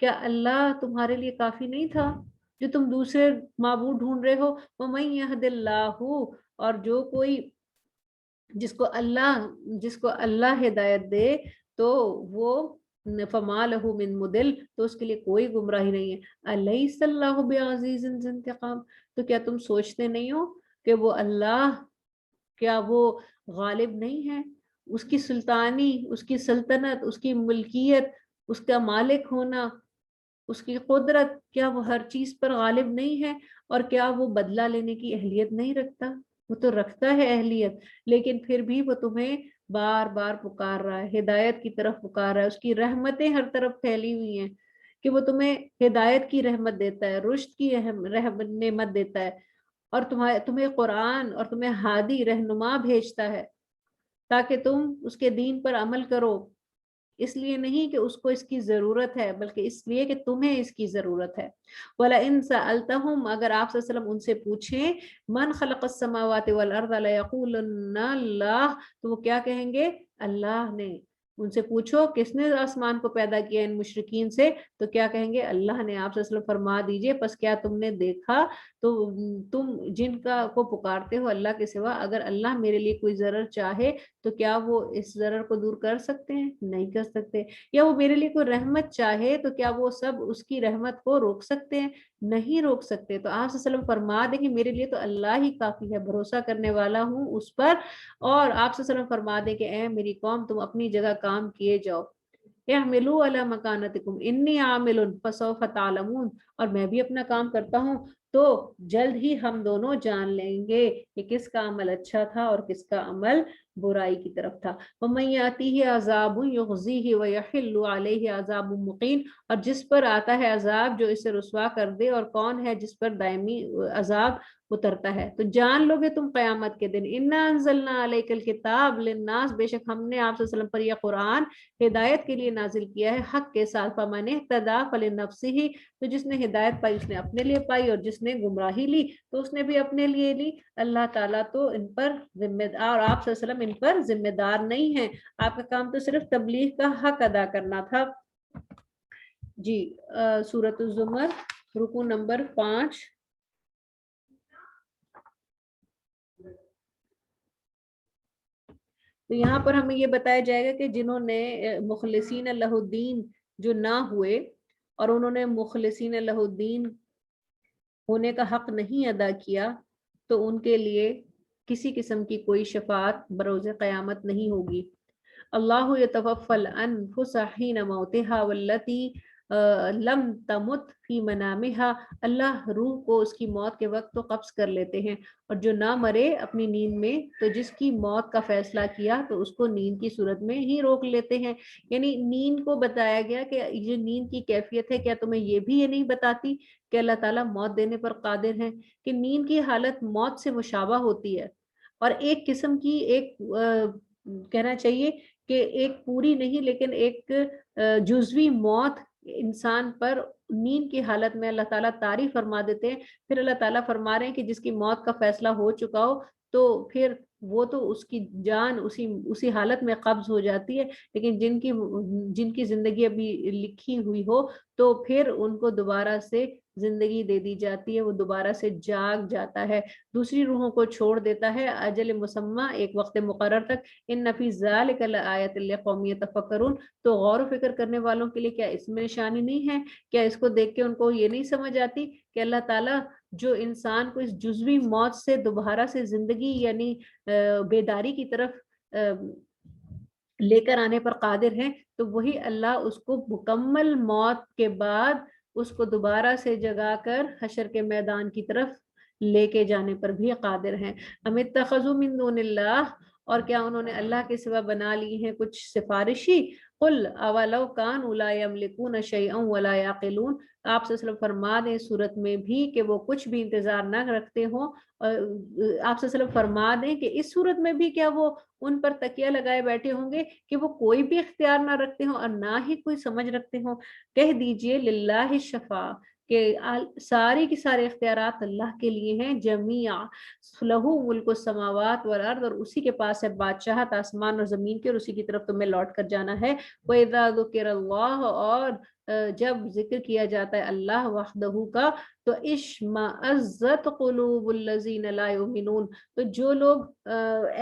کیا اللہ تمہارے لیے کافی نہیں تھا جو تم دوسرے معبود ڈھونڈ رہے ہو؟ وَمَن يَهْدِ اللَّهُ، اور جو کوئی جس کو اللہ ہدایت دے تو وہ فما لہ من مدل، تو اس کے لیے کوئی گمراہی نہیں ہے۔ الیس اللہ بعزیز ذی انتقام، تو کیا تم سوچتے نہیں ہو کہ وہ اللہ، کیا وہ غالب نہیں ہے؟ اس کی سلطانی، اس کی سلطنت، اس کی ملکیت، اس کا مالک ہونا، اس کی قدرت، کیا وہ ہر چیز پر غالب نہیں ہے؟ اور کیا وہ بدلہ لینے کی اہلیت نہیں رکھتا؟ وہ تو رکھتا ہے اہلیت، لیکن پھر بھی وہ تمہیں بار بار پکار رہا ہے، ہدایت کی طرف پکار رہا ہے، اس کی رحمتیں ہر طرف پھیلی ہوئی ہیں کہ وہ تمہیں ہدایت کی رحمت دیتا ہے، رشد کی نعمت دیتا ہے، اور تمہیں قرآن اور تمہیں ہادی رہنما بھیجتا ہے تاکہ تم اس کے دین پر عمل کرو، اس لیے نہیں کہ اس کو اس کی ضرورت ہے، بلکہ اس لیے کہ تمہیں اس کی ضرورت ہے۔ وَلَئِن سَأَلْتَهُمْ، اگر آپ صلی اللہ علیہ وسلم ان سے پوچھیں من خلق السماوات والارض لَيَقُولُنَّ اللَّهُ، تو وہ کیا کہیں گے؟ اللہ نے۔ ان سے پوچھو کس نے آسمان کو پیدا کیا ان مشرکین سے، تو کیا کہیں گے؟ اللہ نے۔ آپ صلی اللہ علیہ وسلم فرما دیجئے پس کیا تم نے دیکھا تو تم جن کو پکارتے ہو اللہ کے سوا، اگر اللہ میرے لیے کوئی ضرر چاہے تو کیا وہ اس ضرر کو دور کر سکتے ہیں؟ نہیں کر سکتے۔ یا وہ میرے لیے کوئی رحمت چاہے تو کیا وہ سب اس کی رحمت کو روک سکتے ہیں؟ نہیں روک سکتے۔ تو آپ صلی اللہ علیہ وسلم فرما دیں کہ میرے لیے تو اللہ ہی کافی ہے، بھروسہ کرنے والا ہوں اس پر۔ اور آپ صلی اللہ علیہ وسلم فرما دیں کہ اے میری قوم تم اپنی جگہ کام کیے جاؤ، اعملوا علی مکانتکم انی عامل فسوف تعلمون، اور میں بھی اپنا کام کرتا ہوں، تو جلد ہی ہم دونوں جان لیں گے کہ کس کا عمل اچھا تھا اور کس کا عمل برائی کی طرف تھا۔ وَمَن يَأْتِهِ عَذَابٌ يُخْزِيهِ وَيَحِلُّ عَلَيْهِ عَذَابٌ مُقِيمٌ، اور جس پر آتا ہے عذاب جو اسے رسوا کر دے، اور کون ہے جس پر دائمی عذاب اترتا ہے۔ تو جان لو گے تم قیامت کے دن، اِنَّا أَنزَلْنَا عَلَيْكَ الْكِتَابَ لِلنَّاسِ، بے شک ہم نے آپ صلی اللہ علیہ وسلم پر یہ قرآن ہدایت کے لیے نازل کیا ہے حق کے ساتھ۔ فَمَنِ اهْتَدَىٰ فَلِنَفْسِهِ، تو جس نے ہدایت پائی اس نے اپنے لیے پائی، اور جس نے گمراہی لی تو اس نے بھی اپنے لیے لی۔ اللہ تعالیٰ تو ان پر ذمہ دار، اور آپ صلی اللہ علیہ وسلم ان پر ذمہ دار نہیں ہیں، آپ کا کام تو صرف تبلیغ کا حق ادا کرنا تھا۔ جی سورۃ الزمر رکوع نمبر 5۔ تو یہاں پر ہمیں یہ بتایا جائے گا کہ جنہوں نے مخلصین اللہ الدین جو نہ ہوئے، اور انہوں نے مخلصین اللہ الدین ہونے کا حق نہیں ادا کیا، تو ان کے لیے کسی قسم کی کوئی شفاعت بروز قیامت نہیں ہوگی۔ اللہ یتوفی الانفس حین موتها واللتی لم تمت فی منامها، اللہ روح کو اس کی موت کے وقت تو قبض کر لیتے ہیں، اور جو نہ مرے اپنی نیند میں تو جس کی موت کا فیصلہ کیا تو اس کو نیند کی صورت میں ہی روک لیتے ہیں۔ یعنی نیند کو بتایا گیا کہ یہ نیند کی کیفیت ہے، کیا تمہیں یہ بھی یہ نہیں بتاتی کہ اللہ تعالیٰ موت دینے پر قادر ہے، کہ نیند کی حالت موت سے مشابہ ہوتی ہے، اور ایک قسم کی ایک کہنا چاہیے کہ ایک پوری نہیں لیکن ایک جزوی موت انسان پر نیند کی حالت میں اللہ تعالیٰ طاری فرما دیتے ہیں۔ پھر اللہ تعالیٰ فرما رہے ہیں کہ جس کی موت کا فیصلہ ہو چکا ہو تو پھر وہ تو اس کی جان اسی حالت میں قبض ہو جاتی ہے، لیکن جن کی زندگی ابھی لکھی ہوئی ہو تو پھر ان کو دوبارہ سے زندگی دے دی جاتی ہے، وہ دوبارہ سے جاگ جاتا ہے، دوسری روحوں کو چھوڑ دیتا ہے اجل مسمى، ایک وقت مقرر تک۔ ان فی ذلک لآیۃ لقوم یتفکرون، تو غور و فکر کرنے والوں کے لیے کیا اس میں نشانی نہیں ہے؟ کیا اس کو دیکھ کے ان کو یہ نہیں سمجھ آتی کہ اللہ تعالیٰ جو انسان کو اس جزوی موت سے دوبارہ سے زندگی یعنی بیداری کی طرف لے کر آنے پر قادر ہیں، تو وہی اللہ اس کو مکمل موت کے بعد اس کو دوبارہ سے جگا کر حشر کے میدان کی طرف لے کے جانے پر بھی قادر ہیں۔ ام اتخذوا من دون اللہ، اور کیا انہوں نے اللہ کے سوا بنا لی ہیں کچھ سفارشی؟ قل اولو کانوا لا یملکون شیئا ولا یعقلون، آپ صلی اللہ علیہ وسلم فرما دیں صورت میں بھی کہ وہ کچھ بھی انتظار نہ رکھتے ہوں، آپ صلی اللہ علیہ وسلم فرما دیں کہ اس صورت میں بھی کیا وہ ان پر تکیہ لگائے بیٹھے ہوں گے کہ وہ کوئی بھی اختیار نہ رکھتے ہوں اور نہ ہی کوئی سمجھ رکھتے ہوں؟ کہہ دیجئے للہ الشفاء، کہ ساری کی سارے اختیارات اللہ کے لیے ہیں، جمیعا لہو ملک السماوات والارض، اور اسی کے پاس ہے بادشاہت آسمان اور زمین کے، اور اسی کی طرف تمہیں لوٹ کر جانا ہے۔ وَإِذَا ذُكِرَ اللَّهُ، اور جب ذکر کیا جاتا ہے اللہ وحدہ کا تو اشمئزت قلوب الذین لا یؤمنون، تو جو لوگ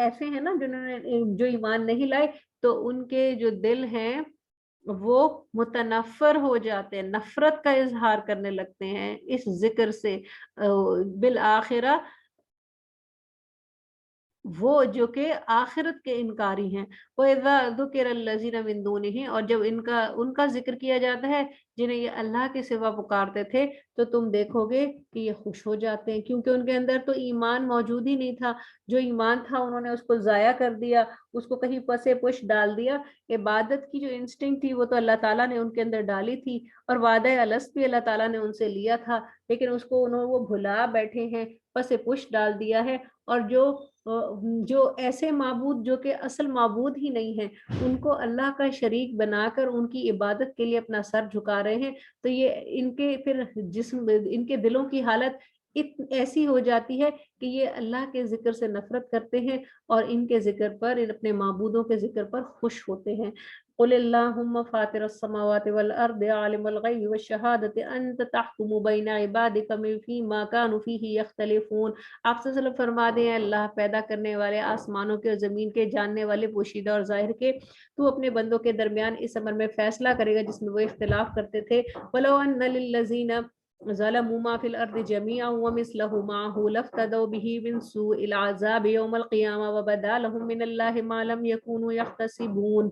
ایسے ہیں نا جنہوں نے جو ایمان نہیں لائے، تو ان کے جو دل ہیں وہ متنفر ہو جاتے ہیں، نفرت کا اظہار کرنے لگتے ہیں اس ذکر سے، بالآخرہ وہ جو کہ آخرت کے انکاری ہیں۔ وَإِذَا ذُكِرَ الَّذِينَ مِن دُونِهِ، اور جب ان کا ذکر کیا جاتا ہے جنہیں یہ اللہ کے سوا پکارتے تھے، تو تم دیکھو گے کہ یہ خوش ہو جاتے ہیں، کیونکہ ان کے اندر تو ایمان موجود ہی نہیں تھا، جو ایمان تھا انہوں نے اس کو ضائع کر دیا، اس کو کہیں پسے پش ڈال دیا۔ عبادت کی جو انسٹنکٹ تھی وہ تو اللہ تعالیٰ نے ان کے اندر ڈالی تھی، اور وعدہ الست بھی اللہ تعالیٰ نے ان سے لیا تھا، لیکن اس کو وہ بھلا بیٹھے ہیں، پسے پش ڈال دیا ہے، اور جو ایسے معبود جو کہ اصل معبود ہی نہیں ہیں ان کو اللہ کا شریک بنا کر ان کی عبادت کے لیے اپنا سر جھکا رہے ہیں، تو یہ ان کے پھر ان کے دلوں کی حالت ایسی ہو جاتی ہے کہ یہ اللہ کے ذکر سے نفرت کرتے ہیں اور ان کے ذکر پر، اپنے معبودوں کے ذکر پر خوش ہوتے ہیں۔ قل اللہم فاطر السماوات والارض عالم الغیب والشہادۃ انت تحکم بین عبادک فیما کانوا فیہ یختلفون، آپ صلی اللہ علیہ وسلم فرما دیں اللہ پیدا کرنے والے، آسمانوں کے اور زمین کے، جاننے والے پوشیدہ اور ظاہر کے، تو اپنے بندوں کے درمیان اس امر میں فیصلہ کرے گا جس میں وہ اختلاف کرتے تھے۔ وَلَوْ أَنَّ لِلَّذِينَ ظَلَمُوا مَا فِي الْأَرْضِ جَمِيعًا وَمِثْلَهُ مَعَهُ لَافْتَدَوْا بِهِ مِنْ سُوءِ الْعَذَابِ يَوْمَ الْقِيَامَةِ وَبَدَا لَهُم مِّنَ اللَّهِ مَا لَمْ يَكُونُوا يَحْتَسِبُونَ،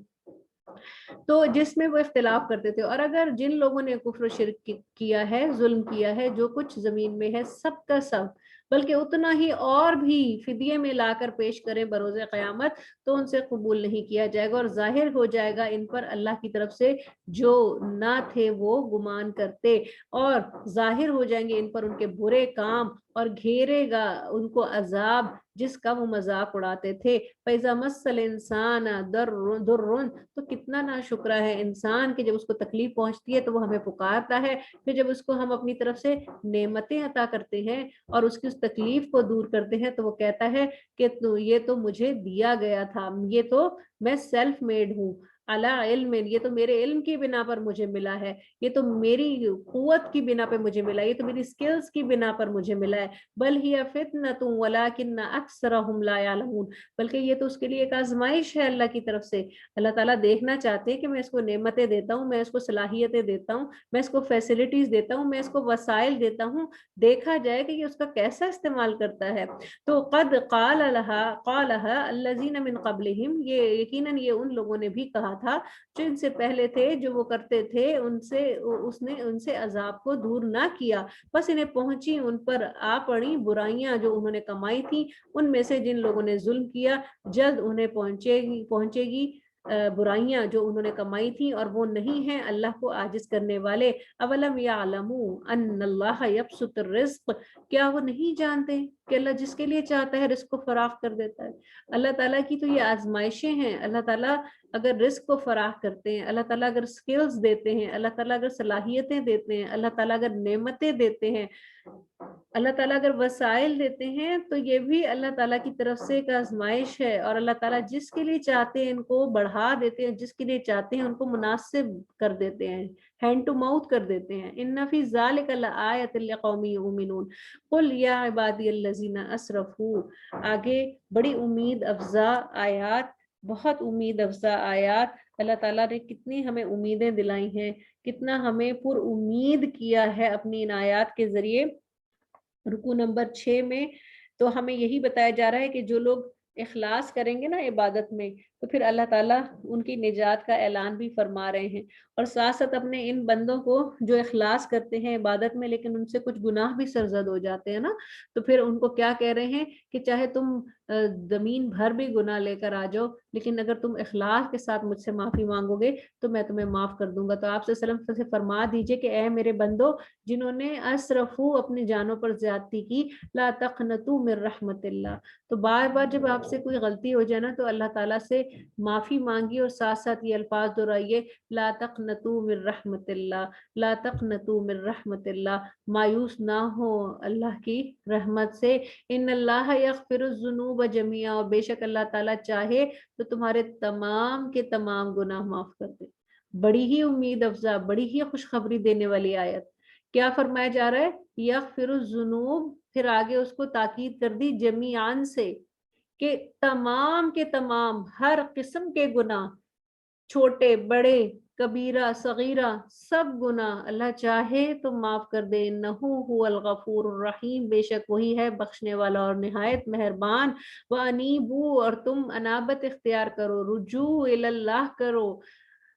تو جس میں وہ اختلاف کرتے تھے، اور اگر جن لوگوں نے کفر و شرک کیا ہے، ظلم کیا ہے، جو کچھ زمین میں ہے سب کا سب بلکہ اتنا ہی اور بھی فدیے میں لا کر پیش کریں بروز قیامت تو ان سے قبول نہیں کیا جائے گا، اور ظاہر ہو جائے گا ان پر اللہ کی طرف سے جو نہ تھے وہ گمان کرتے، اور ظاہر ہو جائیں گے ان پر ان کے برے کام، اور گھیرے گا ان کو عذاب جس کا وہ مذاق اڑاتے تھے۔ فَإِذَا مَسَّ الْإِنسَانَ ضُرٌّ تو کتنا ناشکرا ہے انسان کہ جب اس کو تکلیف پہنچتی ہے تو وہ ہمیں پکارتا ہے، پھر جب اس کو ہم اپنی طرف سے نعمتیں عطا کرتے ہیں اور اس کی اس تکلیف کو دور کرتے ہیں تو وہ کہتا ہے کہ یہ تو مجھے دیا گیا تھا، یہ تو میں سیلف میڈ ہوں، علی علم، یہ تو میرے علم کی بنا پر مجھے ملا ہے، یہ تو میری قوت کی بنا پر مجھے ملا ہے، یہ تو میری سکلز کی بنا پر مجھے ملا ہے، بل ہی فتنۃ ولکن اکثرہم لا یعلمون، بلکہ یہ تو اس کے لیے ایک آزمائش ہے اللہ کی طرف سے۔ اللہ تعالیٰ دیکھنا چاہتے ہیں کہ میں اس کو نعمتیں دیتا ہوں، میں اس کو صلاحیتیں دیتا ہوں، میں اس کو فیسلٹیز دیتا ہوں، میں اس کو وسائل دیتا ہوں، دیکھا جائے کہ یہ اس کا کیسا استعمال کرتا ہے۔ تو قد قالها الذین من قبلہم، یہ یقیناً یہ ان لوگوں نے بھی کہا تھا جو ان سے پہلے تھے، جو وہ کرتے تھے، اس نے ان سے عذاب کو دور نہ کیا، بس انہیں پہنچی، ان پر آ پڑی برائیاں جو انہوں نے کمائی تھی، ان میں سے جن لوگوں نے ظلم کیا جلد انہیں پہنچے گی برائیاں جو انہوں نے کمائی تھی، اور وہ نہیں ہیں اللہ کو عاجز کرنے والے۔ اولم یعلموا ان اللہ یبسط الرزق، کیا وہ نہیں جانتے کہ اللہ جس کے لیے چاہتا ہے رزق کو فراخ کر دیتا ہے۔ اللہ تعالیٰ کی تو یہ آزمائشیں ہیں، اللہ تعالیٰ اگر رزق کو فراخ کرتے ہیں، اللہ تعالیٰ اگر سکلز دیتے ہیں، اللہ تعالیٰ اگر صلاحیتیں دیتے ہیں، اللہ تعالیٰ اگر نعمتیں دیتے ہیں، اللہ تعالیٰ اگر وسائل دیتے ہیں، تو یہ بھی اللہ تعالیٰ کی طرف سے ایک آزمائش ہے، اور اللہ تعالیٰ جس کے لیے چاہتے ہیں ان کو بڑھا دیتے ہیں، جس کے لیے چاہتے ہیں ان کو مناسب کر دیتے ہیں، ہینڈ ٹو ماؤتھ کر دیتے ہیں۔ ان فی ذالک لآیۃ لقوم یؤمنون قل یا عبادی الذین اسرفوا، آگے بڑی امید افزا آیات، بہت امید افزا آیات، اللہ تعالیٰ نے کتنی ہمیں امیدیں دلائی ہیں، کتنا ہمیں پر امید کیا ہے اپنی ان آیات کے ذریعے۔ رکو نمبر 6 میں تو ہمیں یہی بتایا جا رہا ہے کہ جو لوگ اخلاص کریں گے نا عبادت میں، تو پھر اللہ تعالیٰ ان کی نجات کا اعلان بھی فرما رہے ہیں، اور ساتھ ساتھ اپنے ان بندوں کو جو اخلاص کرتے ہیں عبادت میں لیکن ان سے کچھ گناہ بھی سرزد ہو جاتے ہیں نا، تو پھر ان کو کیا کہہ رہے ہیں کہ چاہے تم زمین بھر بھی گناہ لے کر آ جاؤ، لیکن اگر تم اخلاص کے ساتھ مجھ سے معافی مانگو گے تو میں تمہیں معاف کر دوں گا۔ تو آپ صلی اللہ علیہ وسلم سے فرما دیجئے کہ اے میرے بندو جنہوں نے اسرفو اپنی جانوں پر زیادتی کی، لا تقنطوا من رحمت اللہ، تو بار بار جب آپ سے کوئی غلطی ہو جائے نا تو اللہ تعالیٰ سے معافی مانگی، اور ساتھ ساتھ یہ الفاظ دہرائیے، لا تقنطوا من رحمت اللہ، لا تقنطوا من رحمت اللہ، مایوس نہ ہو اللہ کی رحمت سے۔ ان اللہ یغفر الذنوب جميعا، اور بے شک اللہ تعالیٰ چاہے تو تمہارے تمام کے تمام گناہ معاف کر دے۔ بڑی ہی امید افزا، بڑی ہی خوشخبری دینے والی آیت۔ کیا فرمایا جا رہا ہے؟ یغفر الذنوب، پھر آگے اس کو تاکید کر دی جمیعان سے، کہ تمام کے تمام ہر قسم کے گناہ، چھوٹے بڑے کبیرہ صغیرہ، سب گناہ اللہ چاہے تو معاف کر دے۔ انہو هو الغفور الرحیم، بے شک وہی ہے بخشنے والا اور نہایت مہربان۔ وَأَنِيبُوا، اور تم انابت اختیار کرو، رجوع الی اللہ کرو،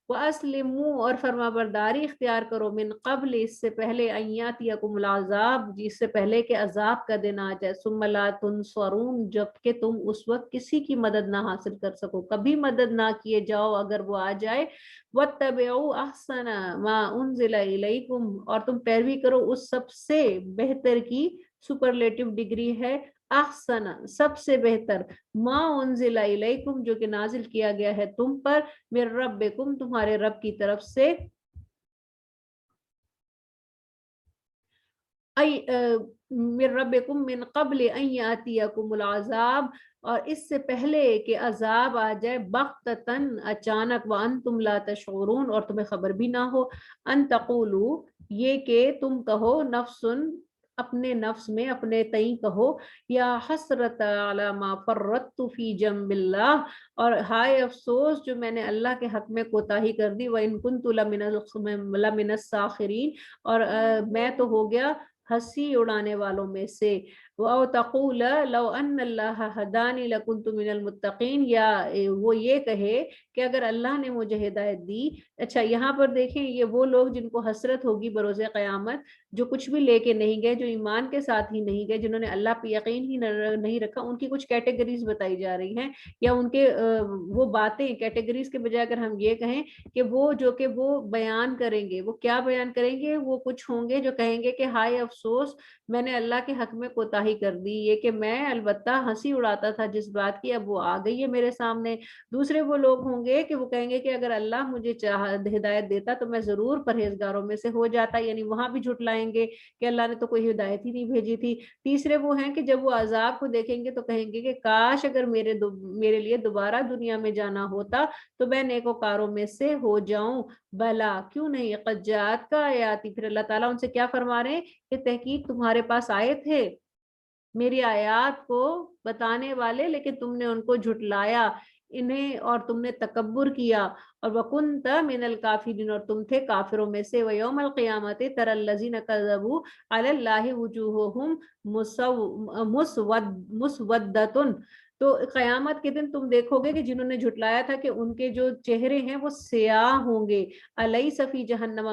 وَأَسْلِمُوا، اور فرما برداری اختیار کرو، من قبل، اس سے پہلے، ان یاتیکم العذاب، جس سے پہلے کہ عذاب کا دن آ جائے، ثم لا تنصرون، جبکہ تم اس وقت کسی کی مدد نہ حاصل کر سکو، کبھی مدد نہ کیے جاؤ اگر وہ آ جائے۔ وَاتَّبِعُوا أَحْسَنَ مَا أُنزِلَ إِلَيْكُمْ، اور تم پیروی کرو اس سب سے بہتر کی، سپرلیٹو ڈگری ہے احسن، سب سے بہتر، ما انزل الیکم، جو کہ نازل کیا گیا ہے تم پر، من ربکم، تمہارے رب کی طرف سے، من ربکم من قبل ان یاتیکم العذاب، اور اس سے پہلے کہ عذاب آ جائے بغتتاً، اچانک، وانتم لا تشعرون، اور تمہیں خبر بھی نہ ہو، ان تقولوا، یہ کہ تم کہو، نفسن، اپنے نفس میں اپنے تئیں کہو، یا حسرت علی ما فرطت فی جنب اللہ، اور ہائے افسوس جو میں نے اللہ کے حق میں کوتاہی کر دی، وَإِن كُنتُ لَمِنَ السَّاخِرِينَ، اور میں تو ہو گیا ہنسی اڑانے والوں میں سے۔ او تقول لو ان اللہ ہدانی لکنت من المتقین، یا وہ یہ کہے کہ اگر اللہ نے مجھے ہدایت دی۔ اچھا یہاں پر دیکھیں یہ وہ لوگ جن کو حسرت ہوگی بروز قیامت، جو کچھ بھی لے کے نہیں گئے، جو ایمان کے ساتھ ہی نہیں گئے، جنہوں نے اللہ پہ یقین ہی نہیں رکھا، ان کی کچھ کیٹیگریز بتائی جا رہی ہیں، یا ان کے وہ باتیں، کیٹیگریز کے بجائے اگر ہم یہ کہیں کہ وہ جو کہ وہ بیان کریں گے، وہ کیا بیان کریں گے، وہ کچھ ہوں گے جو کہیں گے کہ ہائے افسوس میں نے اللہ کے حق میں کوتاہی کر دی، یہ کہ میں البتہ ہنسی اڑاتا تھا جس بات کی اب وہ آ گئی ہے میرے سامنے۔ دوسرے وہ لوگ ہوں گے کہ وہ کہیں گے کہ اگر اللہ مجھے ہدایت دیتا تو میں ضرور پرہیزگاروں میں سے ہو جاتا، یعنی وہاں بھی جھٹلائیں گے کہ اللہ نے تو کوئی ہدایت ہی نہیں بھیجی تھی۔ تیسرے وہ ہیں کہ جب وہ عذاب کو دیکھیں گے تو کہیں گے کہ کاش اگر میرے لیے دوبارہ دنیا میں جانا ہوتا تو میں نیکوکاروں میں سے ہو جاؤں۔ بلا کیوں نہیں، قد جاءت کا آیاتی، پھر اللہ تعالیٰ ان سے کیا فرما رہے ہیں کہ تحقیق تمہارے پاس آئے تھے میری آیات کو بتانے والے، لیکن تم نے ان کو جھٹلایا انہیں، اور تم نے تکبر کیا، اور وَكُنْتَ مِنَ الْكَافِرِينَ، اور تم تھے کافروں میں سے۔ وَيَوْمَ الْقِيَامَةِ تَرَى الَّذِينَ كَذَّبُوا عَلَى اللَّهِ وُجُوهُهُمْ مُسْوَدَّةٌ، تو قیامت کے دن تم دیکھو گے کہ جنہوں نے جھٹلایا تھا کہ ان کے جو چہرے ہیں وہ سیاہ ہوں گے۔ أَلَيْسَ فِي جَهَنَّمَ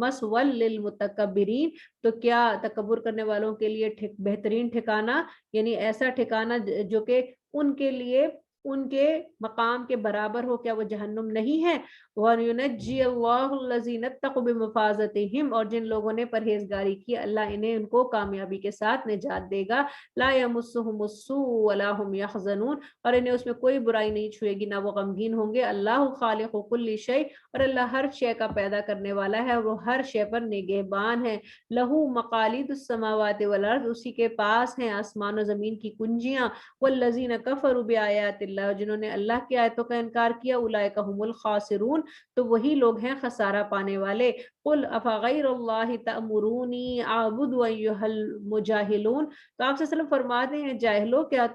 مَثْوًى لِلْمُتَكَبِّرِينَ، تو کیا تکبر کرنے والوں کے لیے بہترین ٹھکانہ، یعنی ایسا ٹھکانہ جو کہ ان کے لیے ان کے مقام کے برابر ہو، کیا وہ جہنم نہیں ہے؟ وَيُنَجِّي اللَّهُ الَّذِينَ اتَّقَوْا بِمَفَازَتِهِمْ، اور جن لوگوں نے پرہیزگاری کی اللہ انہیں ان کو کامیابی کے ساتھ نجات دے گا۔ لَا يَمُسُّهُمُ السُّوءُ وَلَا هُمْ يَحْزَنُونَ، اور انہیں اس میں کوئی برائی نہیں چھوئے گی، نہ وہ غمگین ہوں گے۔ اللہ خالق کل شیء، اور اللہ ہر شے کا پیدا کرنے والا ہے، وہ ہر شے پر نگہبان ہے۔ لہو مقالید السماوات والارض، اسی کے پاس ہیں آسمان و زمین کی کنجیاں۔ والذین کفروا بآیات اللہ، جنہوں نے اللہ کی آیتوں کا انکار کیا، اولئک هم الخاسرون، تو وہی لوگ ہیں خسارہ پانے والے۔ قل افغیر اللہ تأمرونی اعبد ایھا المجاہلون، تو آپ صلی اللہ علیہ وسلم فرماتے ہیں جاہلو، کیا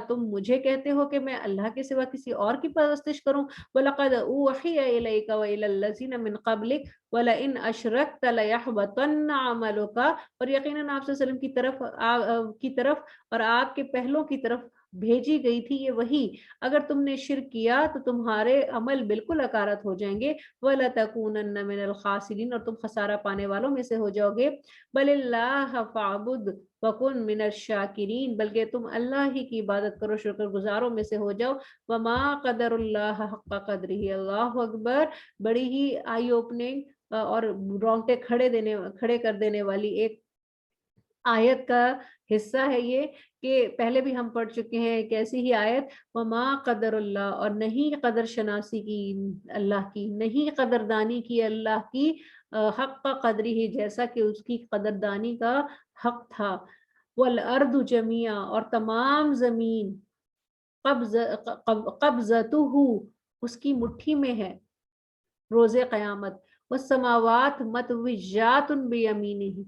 تم مجھے کہتے ہو کہ میں اللہ کے سوا کسی اور کی پرستش کروں؟ وَلَقَدْ أُوحِيَ إِلَيْكَ وَإِلَى الَّذِينَ مِن قَبْلِكَ وَلَئِنْ أَشْرَكْتَ لَيَحْبَطَنَّ عَمَلُكَ، اور یقیناً آپ صلی اللہ علیہ وسلم کی طرف اور آپ کے پہلوں کی طرف بھیجی گئی تھی یہ وحی، اگر تم نے شرک کیا تو تمہارے عمل بالکل اکارت ہو جائیں گے۔ وَلَتَكُونَنَّ مِنَ الْخَاسِرِينَ، اور تم خسارہ پانے والوں میں سے ہو جاؤ گے۔ بَلِ اللَّهَ فَاعْبُدْ وَكُن مِنَ الشَّاكِرِينَ، بلکہ تم اللہ ہی کی عبادت کرو، شکر گزاروں میں سے ہو جاؤ۔ وَمَا قَدَرُ اللَّهَ حَقَّ قَدْرِهِ، اللہ اکبر، بڑی ہی آئی اوپننگ اور رونگٹے کھڑے کر دینے والی ایک آیت کا حصہ ہے یہ، کہ پہلے بھی ہم پڑھ چکے ہیں ایک ایسی ہی آیت، وما قدر اللہ، اور نہیں قدر شناسی کی اللہ کی، نہیں قدردانی کی اللہ کی، حق کا قدری ہی، جیسا کہ اس کی قدردانی کا حق تھا۔ والارض جميعا، اور تمام زمین، قبضتہ، اس کی مٹھی میں ہے روز قیامت۔ والسماوات مطویات بیمینہ،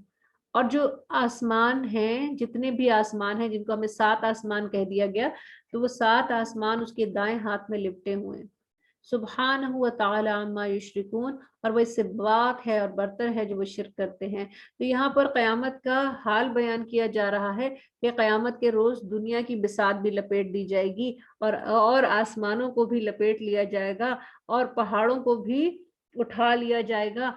اور جو آسمان ہیں، جتنے بھی آسمان ہیں جن کو ہمیں 7 آسمان کہہ دیا گیا، تو وہ 7 آسمان اس کے دائیں ہاتھ میں لپٹے ہوئے ہیں۔ سبحانہ و تعالی عما یشرکون، اور وہ اس سے پاک ہے اور برتر ہے جو وہ شرک کرتے ہیں۔ تو یہاں پر قیامت کا حال بیان کیا جا رہا ہے کہ قیامت کے روز دنیا کی بساط بھی لپیٹ دی جائے گی، اور آسمانوں کو بھی لپیٹ لیا جائے گا، اور پہاڑوں کو بھی اٹھا لیا جائے گا،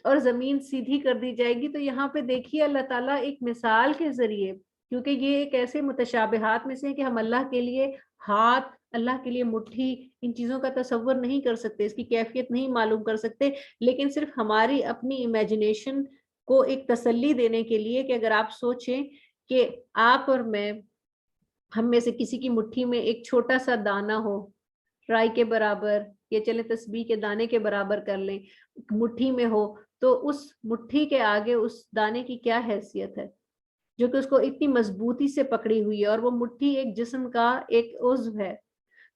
اور زمین سیدھی کر دی جائے گی۔ تو یہاں پہ دیکھیے اللہ تعالیٰ ایک مثال کے ذریعے، کیونکہ یہ ایک ایسے متشابہات میں سے ہے کہ ہم اللہ کے لیے ہاتھ، اللہ کے لیے مٹھی، ان چیزوں کا تصور نہیں کر سکتے، اس کی کیفیت نہیں معلوم کر سکتے، لیکن صرف ہماری اپنی امیجنیشن کو ایک تسلی دینے کے لیے کہ اگر آپ سوچیں کہ آپ اور میں، ہم میں سے کسی کی مٹھی میں ایک چھوٹا سا دانہ ہو، رائی کے برابر، یا چلے تسبیح کے دانے کے برابر کر لیں، مٹھی میں ہو، تو اس مٹھی کے آگے اس دانے کی کیا حیثیت ہے جو کہ اس کو اتنی مضبوطی سے پکڑی ہوئی ہے، اور وہ مٹھی ایک جسم کا ایک عضو ہے۔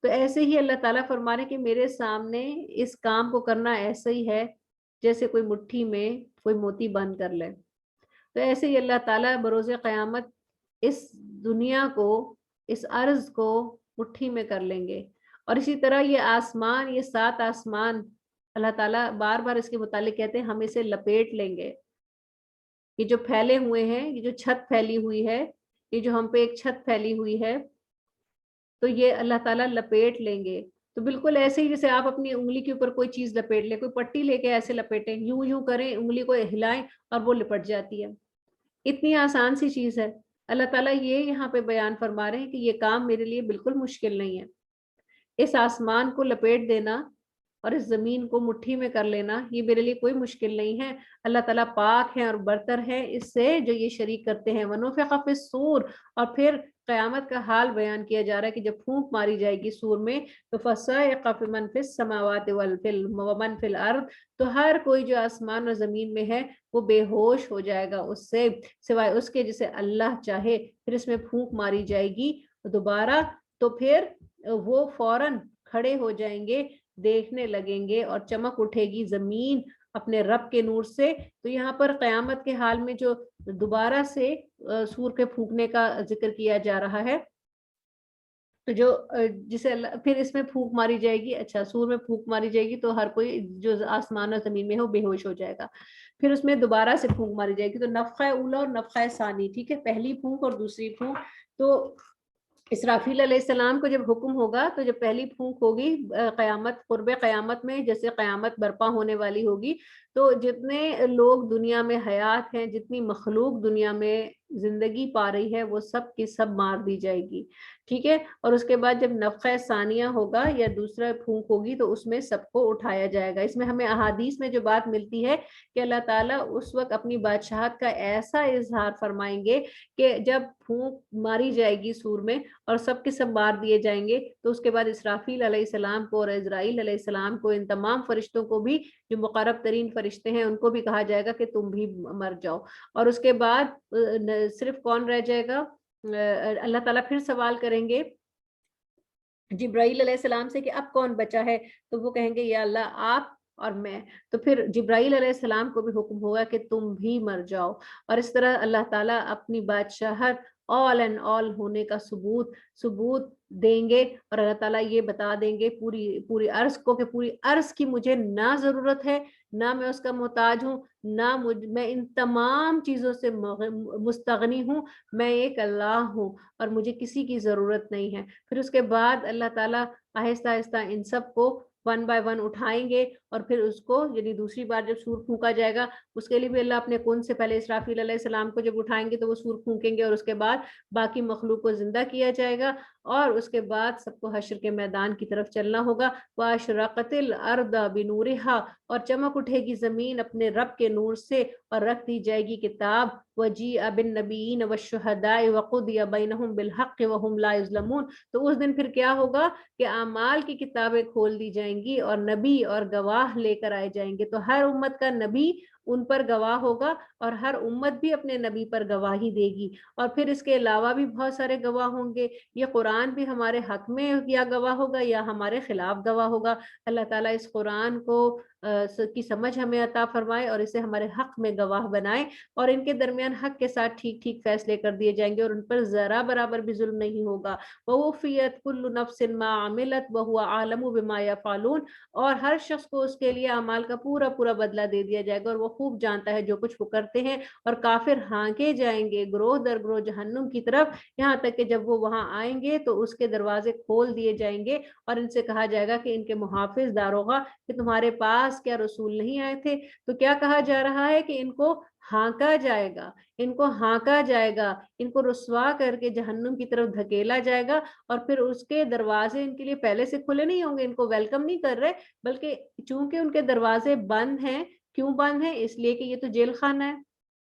تو ایسے ہی اللہ تعالیٰ فرما رہے کہ میرے سامنے اس کام کو کرنا ایسا ہی ہے جیسے کوئی مٹھی میں کوئی موتی بند کر لے۔ تو ایسے ہی اللہ تعالیٰ بروز قیامت اس دنیا کو، اس ارض کو مٹھی میں کر لیں گے، اور اسی طرح یہ آسمان، یہ 7 آسمان، اللہ تعالیٰ بار بار اس کے متعلق کہتے ہیں ہم اسے لپیٹ لیں گے۔ یہ جو پھیلے ہوئے ہیں، یہ جو چھت پھیلی ہوئی ہے، یہ جو ہم پہ ایک چھت پھیلی ہوئی ہے، تو یہ اللہ تعالیٰ لپیٹ لیں گے. تو بالکل ایسے ہی جیسے آپ اپنی انگلی کے اوپر کوئی چیز لپیٹ لیں، کوئی پٹی لے کے ایسے لپیٹیں، یوں یوں کریں، انگلی کو ہلائیں اور وہ لپٹ جاتی ہے. اتنی آسان سی چیز ہے. اللہ تعالیٰ یہ یہاں پہ بیان فرما رہے ہیں کہ یہ کام میرے لیے بالکل مشکل نہیں ہے. اس آسمان کو لپیٹ دینا اور اس زمین کو مٹھی میں کر لینا یہ میرے لیے کوئی مشکل نہیں ہے. اللہ تعالیٰ پاک ہیں اور برتر ہے اس سے جو یہ شریک کرتے ہیں. وَنُفِخَ فِي الصُّورِ، اور پھر قیامت کا حال بیان کیا جا رہا ہے کہ جب پھونک ماری جائے گی سور میں، تو فَصَعِقَ فِمَنْ فِي السَّمَاوَاتِ وَمَنْ فِي الْأَرْضِ، تو ہر کوئی جو آسمان اور زمین میں ہے وہ بے ہوش ہو جائے گا اس سے، سوائے اس کے جسے اللہ چاہے. پھر اس میں پھونک ماری جائے گی دوبارہ، تو پھر وہ فوراً کھڑے ہو جائیں گے، دیکھنے لگیں گے، اور چمک اٹھے گی زمین اپنے رب کے نور سے. تو یہاں پر قیامت کے حال میں جو دوبارہ سے سور کے پھونکنے کا ذکر کیا جا رہا ہے، تو جو جسے اللہ پھر اس میں پھونک ماری جائے گی. اچھا، سور میں پھونک ماری جائے گی تو ہر کوئی جو آسمان اور زمین میں ہے وہ بے ہوش ہو جائے گا. پھر اس میں دوبارہ سے پھونک ماری جائے گی. تو نفخہ اولا اور نفخہ ثانی، ٹھیک ہے، پہلی پھونک اور دوسری پھونک. تو اسرافیل علیہ السلام کو جب حکم ہوگا تو جب پہلی پھونک ہوگی قیامت، قرب قیامت میں جیسے قیامت برپا ہونے والی ہوگی، تو جتنے لوگ دنیا میں حیات ہیں، جتنی مخلوق دنیا میں زندگی پا رہی ہے، وہ سب کی سب مار دی جائے گی. ٹھیک ہے. اور اس کے بعد جب نفخہ ثانیہ ہوگا یا دوسرا پھونک ہوگی تو اس میں سب کو اٹھایا جائے گا. اس میں ہمیں احادیث میں جو بات ملتی ہے کہ اللہ تعالیٰ اس وقت اپنی بادشاہت کا ایسا اظہار فرمائیں گے کہ جب پھونک ماری جائے گی سور میں اور سب کے سب مار دیے جائیں گے، تو اس کے بعد اسرافیل علیہ السلام کو اور عزرائیل علیہ السلام کو، ان تمام فرشتوں کو بھی جو مقرب ترین فرشتے ہیں، ان کو بھی کہا جائے گا کہ تم بھی مر جاؤ. اور اس کے بعد صرف کون رہ جائے گا؟ اللہ تعالیٰ پھر سوال کریں گے جبرائیل علیہ السلام سے کہ اب کون بچا ہے؟ تو وہ کہیں گے یا اللہ آپ اور میں. تو پھر جبرائیل علیہ السلام کو بھی حکم ہوگا کہ تم بھی مر جاؤ. اور اس طرح اللہ تعالیٰ اپنی بادشاہت آل اینڈ آل ہونے کا ثبوت دیں گے، اور اللہ تعالیٰ یہ بتا دیں گے پوری عرض کو کہ پوری عرض کی مجھے نہ ضرورت ہے، نہ میں اس کا محتاج ہوں، نہ میں ان تمام چیزوں سے مستغنی ہوں. میں ایک اللہ ہوں اور مجھے کسی کی ضرورت نہیں ہے. پھر اس کے بعد اللہ تعالیٰ آہستہ آہستہ ان سب کو ون بائی ون اٹھائیں گے، اور پھر اس کو یعنی دوسری بار جب سور پھونکا جائے گا اس کے لیے بھی اللہ اپنے کن سے پہلے اسرافیل علیہ السلام کو جب اٹھائیں گے تو وہ سور پھونکیں گے، اور اس کے بعد باقی مخلوق کو زندہ کیا جائے گا، اور اس کے بعد سب کو حشر کے میدان کی طرف چلنا ہوگا. وَأَشْرَقَتِ الْأَرْضُ بِنُورِهَا، اور چمک اٹھے گی زمین اپنے رب کے نور سے، اور رکھ دی جائے گی کتاب. وَجِيءَ بِالنَّبِيِّينَ وَالشُّهَدَاءِ وَقُضِيَ بَيْنَهُم بِالْحَقِّ وَهُمْ لَا يُظْلَمُونَ. تو اس دن پھر کیا ہوگا کہ اعمال کی کتابیں کھول دی جائیں گی اور نبی اور گواہ لے کر آئے جائیں گے. تو ہر امت کا نبی ان پر گواہ ہوگا اور ہر امت بھی اپنے نبی پر گواہی دے گی. اور پھر اس کے علاوہ بھی بہت سارے گواہ ہوں گے. یہ قرآن بھی ہمارے حق میں یا گواہ ہوگا یا ہمارے خلاف گواہ ہوگا. اللہ تعالیٰ اس قرآن کو کی سمجھ ہمیں عطا فرمائے اور اسے ہمارے حق میں گواہ بنائے، اور ان کے درمیان حق کے ساتھ ٹھیک ٹھیک فیصلے کر دیے جائیں گے اور ان پر ذرا برابر بھی ظلم نہیں ہوگا. وَوُفِّيَتْ كُلُّ نَفْسٍ مَّا عَمِلَتْ وَهُوَ أَعْلَمُ بِمَا يَفْعَلُونَ. اور ہر شخص کو اس کے لیے اعمال کا پورا بدلہ دے دیا جائے گا، اور وہ خوب جانتا ہے جو کچھ وہ کرتے ہیں. اور کافر ہانکے جائیں گے گروہ در گروہ جہنم کی طرف، یہاں تک کہ جب وہ وہاں آئیں گے تو اس کے دروازے کھول دیے جائیں گے اور ان سے کہا جائے گا کہ ان کے محافظ داروغہ کہ تمہارے پاس کیا رسول نہیں آئے تھے؟ تو کیا کہا جا رہا ہے کہ ان کو ہانکا جائے گا، ان کو ہانکا جائے گا، ان کو رسوا کر کے جہنم کی طرف دھکیلا جائے گا، اور پھر اس کے دروازے ان کے لیے پہلے سے کھلے نہیں ہوں گے، ان کو ویلکم نہیں کر رہے، بلکہ چونکہ ان کے دروازے بند ہیں. کیوں بند ہیں؟ اس لیے کہ یہ تو جیل خانہ ہے،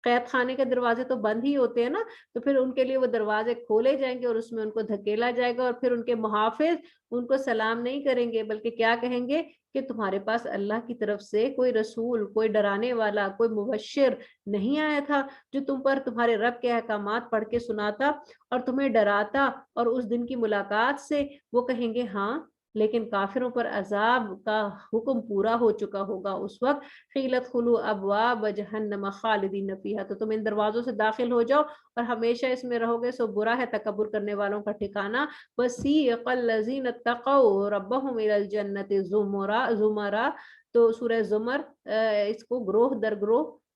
قید خانے کے دروازے تو بند ہی ہوتے ہیں نا. تو پھر ان کے لیے وہ دروازے کھولے جائیں گے اور اس میں ان کو دھکیلا جائے گا، اور پھر ان کے محافظ ان کو سلام نہیں کریں گے بلکہ کیا کہیں گے کہ تمہارے پاس اللہ کی طرف سے کوئی رسول، کوئی ڈرانے والا، کوئی مبشر نہیں آیا تھا جو تم پر تمہارے رب کے احکامات پڑھ کے سناتا اور تمہیں ڈراتا اور اس دن کی ملاقات سے؟ وہ کہیں گے ہاں، لیکن کافروں پر عذاب کا حکم پورا ہو چکا ہوگا اس وقت. قیل ادخلوا ابواب جہنم خالدین فیہا، تو تم ان دروازوں سے داخل ہو جاؤ اور ہمیشہ اس میں رہو گے، سو برا ہے تکبر کرنے والوں کا ٹھکانہ. وسیق الذین اتقوا ربهم الی الجنۃ زمرا. تو سورہ زمر اس کو گروہ در گروہ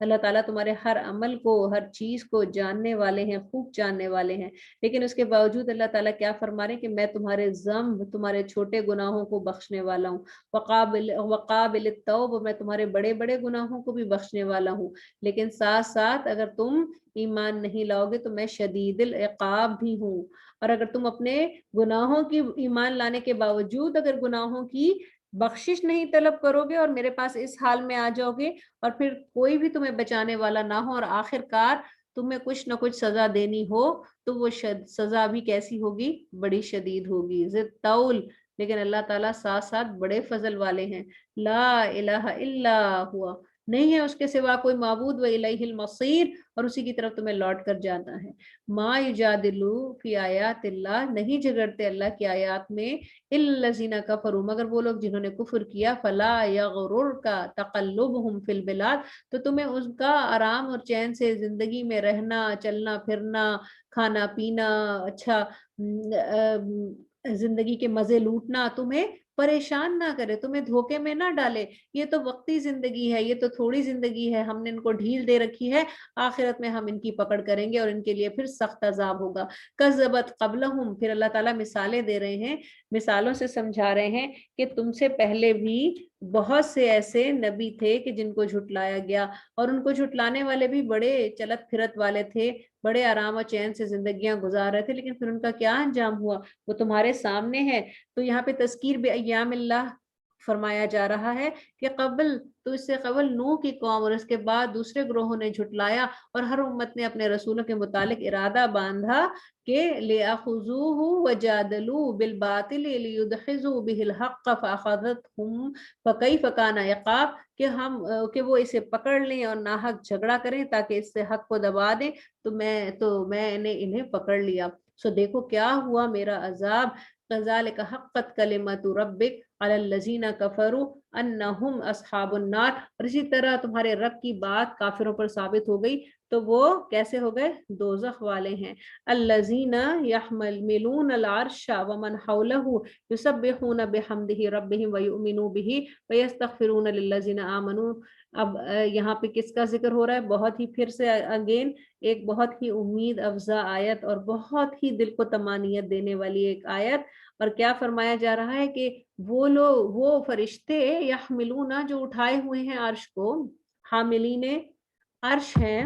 اللہ تعالیٰ تمہارے ہر عمل کو، ہر چیز کو جاننے والے ہیں، خوب جاننے والے ہیں، لیکن اس کے باوجود اللہ تعالیٰ کیا فرما رہے ہیں کہ میں تمہارے ذنب، تمہارے چھوٹے گناہوں کو بخشنے والا ہوں، وقابل التوب، میں تمہارے بڑے بڑے گناہوں کو بھی بخشنے والا ہوں، لیکن ساتھ ساتھ اگر تم ایمان نہیں لاؤ گے تو میں شدید العقاب بھی ہوں، اور اگر تم اپنے گناہوں کی ایمان لانے کے باوجود اگر گناہوں کی بخشش نہیں طلب کرو گے اور میرے پاس اس حال میں آ جاؤ گے اور پھر کوئی بھی تمہیں بچانے والا نہ ہو اور آخر کار تمہیں کچھ نہ کچھ سزا دینی ہو تو وہ سزا بھی کیسی ہوگی؟ بڑی شدید ہوگی، ذی طول۔ لیکن اللہ تعالیٰ ساتھ ساتھ بڑے فضل والے ہیں، لا الہ الا ہوا، نہیں ہے اس کے سوا کوئی معبود، و الیہ المصیر، اور اسی کی طرف تمہیں لوٹ کر جانا ہے۔ ما یجادلو فی آیات اللہ، نہیں جھگڑتے اللہ کی آیات میں الا الذین کفروا، مگر وہ لوگ جنہوں نے کفر کیا، فلا یغررک تقلبہم فی البلاد، تو تمہیں اس کا آرام اور چین سے زندگی میں رہنا، چلنا پھرنا، کھانا پینا، اچھا زندگی کے مزے لوٹنا تمہیں پریشان نہ کرے، تمہیں دھوکے میں نہ ڈالے، یہ تو وقتی زندگی ہے، یہ تو تھوڑی زندگی ہے، ہم نے ان کو ڈھیل دے رکھی ہے، آخرت میں ہم ان کی پکڑ کریں گے اور ان کے لیے پھر سخت عذاب ہوگا۔ کذبت قبلہم، پھر اللہ تعالیٰ مثالیں دے رہے ہیں، مثالوں سے سمجھا رہے ہیں کہ تم سے پہلے بھی بہت سے ایسے نبی تھے کہ جن کو جھٹلایا گیا، اور ان کو جھٹلانے والے بھی بڑے چلت پھرت والے تھے، بڑے آرام و چین سے زندگیاں گزار رہے تھے، لیکن پھر ان کا کیا انجام ہوا وہ تمہارے سامنے ہے۔ تو یہاں پہ تذکیر بایام اللہ فرمایا جا رہا ہے کہ قبل تو اس سے قبل نوح کی قوم اور اس کے بعد دوسرے گروہوں نے جھٹلایا، اور ہر امت نے اپنے رسولوں کے متعلق ارادہ باندھا کہ لِيَأْخُذُوهُ وَجَادَلُوا بِالْبَاطِلِ لِيُدْحِضُوا بِهِ الْحَقَّ فَأَخَذَتْهُمْ فَكَيْفَ كَانَ عِقَابِ، کہ وہ اسے پکڑ لیں اور ناحق جھگڑا کریں تاکہ اس سے حق کو دبا دیں، تو میں نے انہیں پکڑ لیا، سو دیکھو کیا ہوا میرا عذاب۔ كَذَلِكَ حَقَّتْ كَلِمَةُ رَبِّكَ عَلَى الَّذِينَ كَفَرُوا أَنَّهُمْ أَصْحَابُ النَّارِ، اور اسی طرح تمہارے رب کی بات کافروں پر ثابت ہو گئی، تو وہ کیسے ہو گئے؟ دوزخ والے ہیں۔ الذین یحملون العرش ومن حولہ یسبحون بحمدہ ربہم ویؤمنون بہ ویستغفرون للذین آمنوا۔ اب یہاں پہ کس کا ذکر ہو رہا ہے؟ بہت ہی پھر سے اگین ایک بہت ہی امید افزا آیت اور بہت ہی دل کو طمانینت دینے والی ایک آیت، اور کیا فرمایا جا رہا ہے کہ وہ لوگ، وہ فرشتے یحملون، جو اٹھائے ہوئے ہیں عرش کو، حاملین عرش ہیں،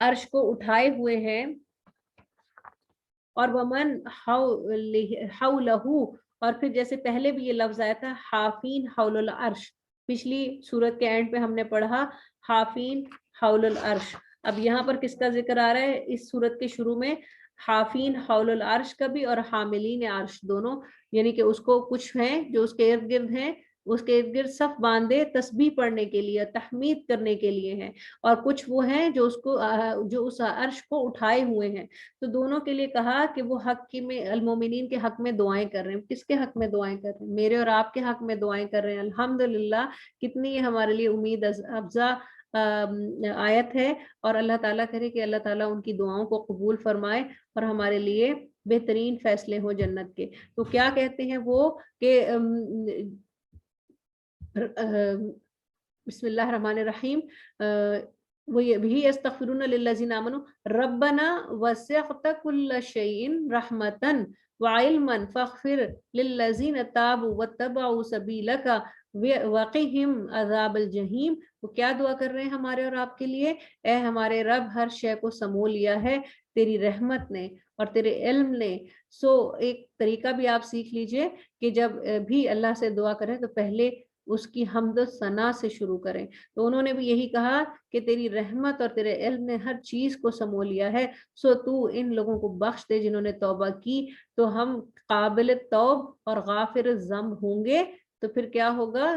عرش کو اٹھائے ہوئے ہیں، اور ومن حولہ، اور پھر جیسے پہلے بھی یہ لفظ آیا تھا حافین حول العرش، پچھلی سورت کے اینڈ پہ ہم نے پڑھا حافین حول العرش، اب یہاں پر کس کا ذکر آ رہا ہے اس سورت کے شروع میں؟ حافین حول العرش کا بھی اور حاملین عرش دونوں، یعنی کہ اس کو کچھ ہیں جو اس کے ارد گرد ہیں، اس کے ارد گرد صف باندھے تسبیح پڑھنے کے لیے، تحمید کرنے کے لیے ہیں، اور کچھ وہ ہیں جو اس کو، جو اس عرش کو اٹھائے ہوئے ہیں، تو دونوں کے لیے کہا کہ وہ حق میں، المومنین کے حق میں دعائیں کر رہے ہیں۔ کس کے حق میں دعائیں کر رہے ہیں؟ میرے اور آپ کے حق میں دعائیں کر رہے ہیں۔ الحمدللہ، کتنی ہمارے لیے امید افزا آیت ہے، اور اللہ تعالیٰ کرے کہ اللہ تعالیٰ ان کی دعاؤں کو قبول فرمائے اور ہمارے لیے بہترین فیصلے ہوں جنت کے۔ تو کیا کہتے ہیں وہ کہ بسم اللہ الرحمن الرحیم، وہ بھی استغفرون للذین آمنوا ربنا وسعت کل شیء رحمتا وعلما فاغفر للذین تابوا واتبعوا سبیلک وقہم عذاب الجحیم۔ وہ کیا دعا کر رہے ہیں ہمارے اور آپ کے لیے؟ اے ہمارے رب، ہر شے کو سمو لیا ہے تیری رحمت نے اور تیرے علم نے، سو ایک طریقہ بھی آپ سیکھ لیجئے کہ جب بھی اللہ سے دعا کریں تو پہلے اس کی حمد و ثنا سے شروع کریں۔ تو انہوں نے بھی یہی کہا کہ تیری رحمت اور تیرے علم نے ہر چیز کو سمو لیا ہے، سو تو ان لوگوں کو بخش دے جنہوں نے توبہ کی، تو ہم قابل توب اور غافر الذنب ہوں گے۔ تو پھر کیا ہوگا؟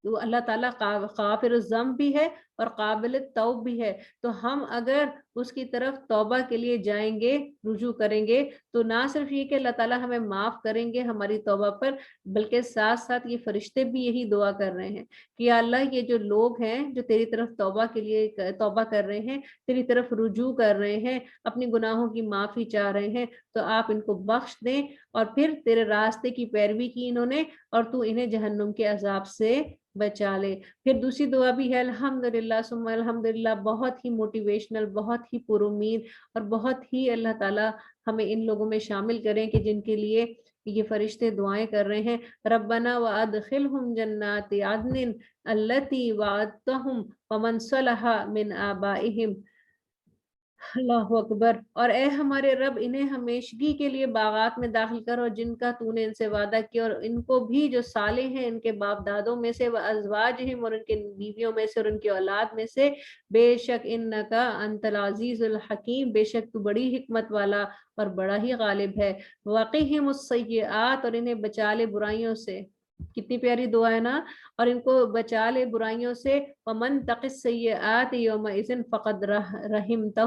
تو اللہ تعالیٰ غافر الذنب بھی ہے اور قابل توب بھی ہے، تو ہم اگر اس کی طرف توبہ کے لیے جائیں گے، رجوع کریں گے، تو نہ صرف یہ کہ اللہ تعالیٰ ہمیں معاف کریں گے ہماری توبہ پر، بلکہ ساتھ ساتھ یہ فرشتے بھی یہی دعا کر رہے ہیں کہ یا اللہ، یہ جو لوگ ہیں جو تیری طرف توبہ کے لیے توبہ کر رہے ہیں، تیری طرف رجوع کر رہے ہیں، اپنی گناہوں کی معافی چاہ رہے ہیں، تو آپ ان کو بخش دیں، اور پھر تیرے راستے کی پیروی کی انہوں نے، اور تو انہیں جہنم کے عذاب سے بچا لے۔ پھر دوسری دعا بھی ہے الحمدللہ ثم الحمدللہ، بہت ہی موٹیویشنل، بہت ہی پر امید، اور بہت ہی اللہ تعالیٰ ہمیں ان لوگوں میں شامل کریں کہ جن کے لیے یہ فرشتے دعائیں کر رہے ہیں۔ ربنا وادخلہم جنات عدن التی وعدتہم ومن صلح من آبائہم، اللہ اکبر، اور اے ہمارے رب انہیں ہمیشگی کے لیے باغات میں داخل کر، اور جن کا تو نے ان سے وعدہ کیا، اور ان کو بھی جو صالح ہیں ان کے باپ دادوں میں سے، وازواجہم، اور ان کے بیویوں میں سے، اور ان کی اولاد میں سے، بے شک انکا انت العزیز الحکیم، بے شک تو بڑی حکمت والا اور بڑا ہی غالب ہے۔ وقہم السیئات، اور انہیں بچا لے برائیوں سے۔ کتنی پیاری دعا ہے نا، اور ان کو بچا لے برائیوں سے۔ ومن تق السیئات یومئذ فقد رحمتہ،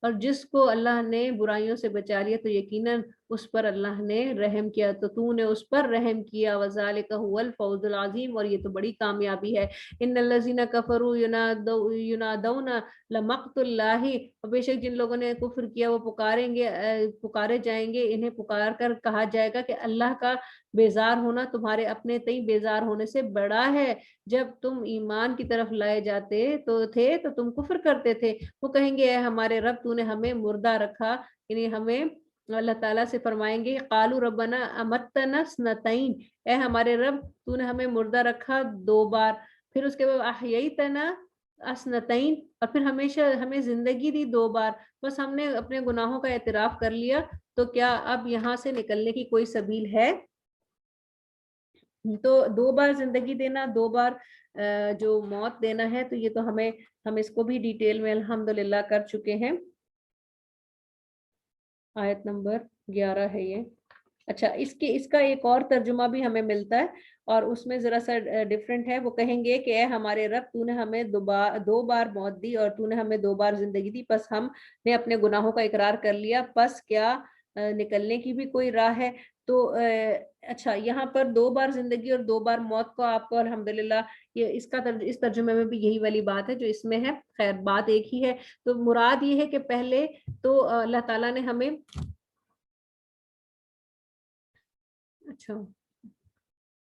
اور جس کو اللہ نے برائیوں سے بچا لیا تو یقیناً اس پر اللہ نے رحم کیا، تو نے اس پر رحم کیا۔ وذالک هو الفوز العظیم، اور یہ تو بڑی کامیابی ہے۔ ان الذین کفروا ینادون لمقت اللہ، اور بے شک جن لوگوں نے کفر کیا وہ پکارے جائیں گے، انہیں پکار کر کہا جائے گا کہ اللہ کا بیزار ہونا تمہارے اپنے تئیں بیزار ہونے سے بڑا ہے۔ جب تم ایمان کی طرف لائے جاتے تو تم کفر کرتے تھے۔ وہ کہیں گے اے ہمارے رب تو نے ہمیں مردہ رکھا، یعنی ہمیں اللہ تعالیٰ سے فرمائیں گے قالوا ربنا امتنا اثنتین، اے ہمارے رب تو نے ہمیں مردہ رکھا 2 بار، پھر اس کے بعد احییتنا اثنتین، اور پھر ہمیشہ ہمیں زندگی دی 2 بار، بس ہم نے اپنے گناہوں کا اعتراف کر لیا، تو کیا اب یہاں سے نکلنے کی کوئی سبیل ہے؟ تو 2 بار زندگی دینا، 2 بار جو موت دینا ہے، تو یہ تو ہم اس کو بھی ڈیٹیل میں الحمدللہ کر چکے ہیں۔ آیت نمبر 11 ہے یہ۔ اچھا، اس کا ایک اور ترجمہ بھی ہمیں ملتا ہے، اور اس میں ذرا سا ڈیفرنٹ ہے۔ وہ کہیں گے کہ اے ہمارے رب تو نے ہمیں 2 بار موت دی، اور تو نے ہمیں 2 بار زندگی دی، پس ہم نے اپنے گناہوں کا اقرار کر لیا، پس کیا نکلنے کی بھی کوئی راہ ہے؟ تو اچھا، یہاں پر 2 بار زندگی اور 2 بار موت کو آپ کو الحمدللہ یہ اس ترجمے میں بھی یہی والی بات ہے جو اس میں ہے، خیر بات ایک ہی ہے۔ تو مراد یہ ہے کہ پہلے تو اللہ تعالیٰ نے ہمیں، اچھا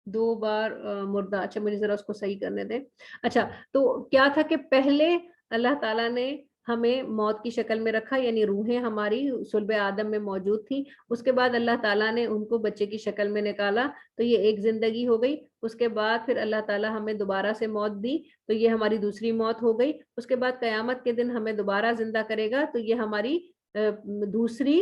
2 بار مردہ، اچھا مجھے ذرا اس کو صحیح کرنے دیں۔ اچھا، تو کیا تھا کہ پہلے اللہ تعالیٰ نے ہمیں موت کی شکل میں رکھا، یعنی روحیں ہماری صلب آدم میں موجود تھی، اس کے بعد اللہ تعالیٰ نے ان کو بچے کی شکل میں نکالا، تو یہ ایک زندگی ہو گئی۔ اس کے بعد پھر اللہ تعالیٰ ہمیں دوبارہ سے موت دی، تو یہ ہماری دوسری موت ہو گئی۔ اس کے بعد قیامت کے دن ہمیں دوبارہ زندہ کرے گا، تو یہ ہماری دوسری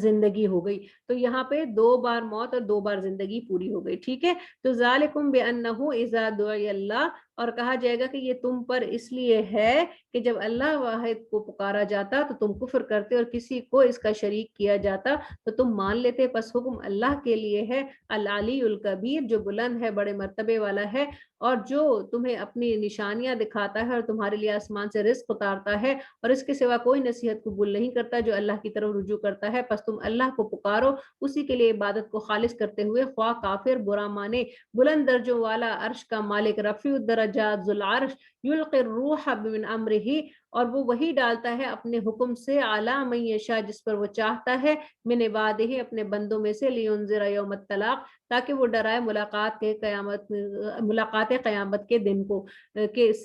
زندگی ہو گئی۔ تو یہاں پہ 2 بار موت اور 2 بار زندگی پوری ہو گئی، ٹھیک ہے۔ تو ذالکم بانہ اذا دعی اللہ، اور کہا جائے گا کہ یہ تم پر اس لیے ہے کہ جب اللہ واحد کو پکارا جاتا تو تم کفر کرتے، اور کسی کو اس کا شریک کیا جاتا تو تم مان لیتے، پس حکم اللہ کے لیے ہے، العلی الکبیر، جو بلند ہے، بڑے مرتبے والا ہے، اور جو تمہیں اپنی نشانیاں دکھاتا ہے، اور تمہارے لیے آسمان سے رزق اتارتا ہے، اور اس کے سوا کوئی نصیحت قبول نہیں کرتا جو اللہ کی طرف رجوع کرتا ہے، پس تم اللہ کو پکارو اسی کے لیے عبادت کو خالص کرتے ہوئے، خواہ کافر برا مانے۔ بلند درجوں والا، عرش کا مالک، رفیع الدرجات، ذو العرش، یلقی الروح من امرہ، اور وہ وہی ڈالتا ہے اپنے حکم سے، اعلی من یشاء، جس پر وہ چاہتا ہے، من عبادہ، اپنے بندوں میں سے، لینذر یوم الطلاق، تاکہ وہ ڈرائے ملاقات قیامت کے دن کو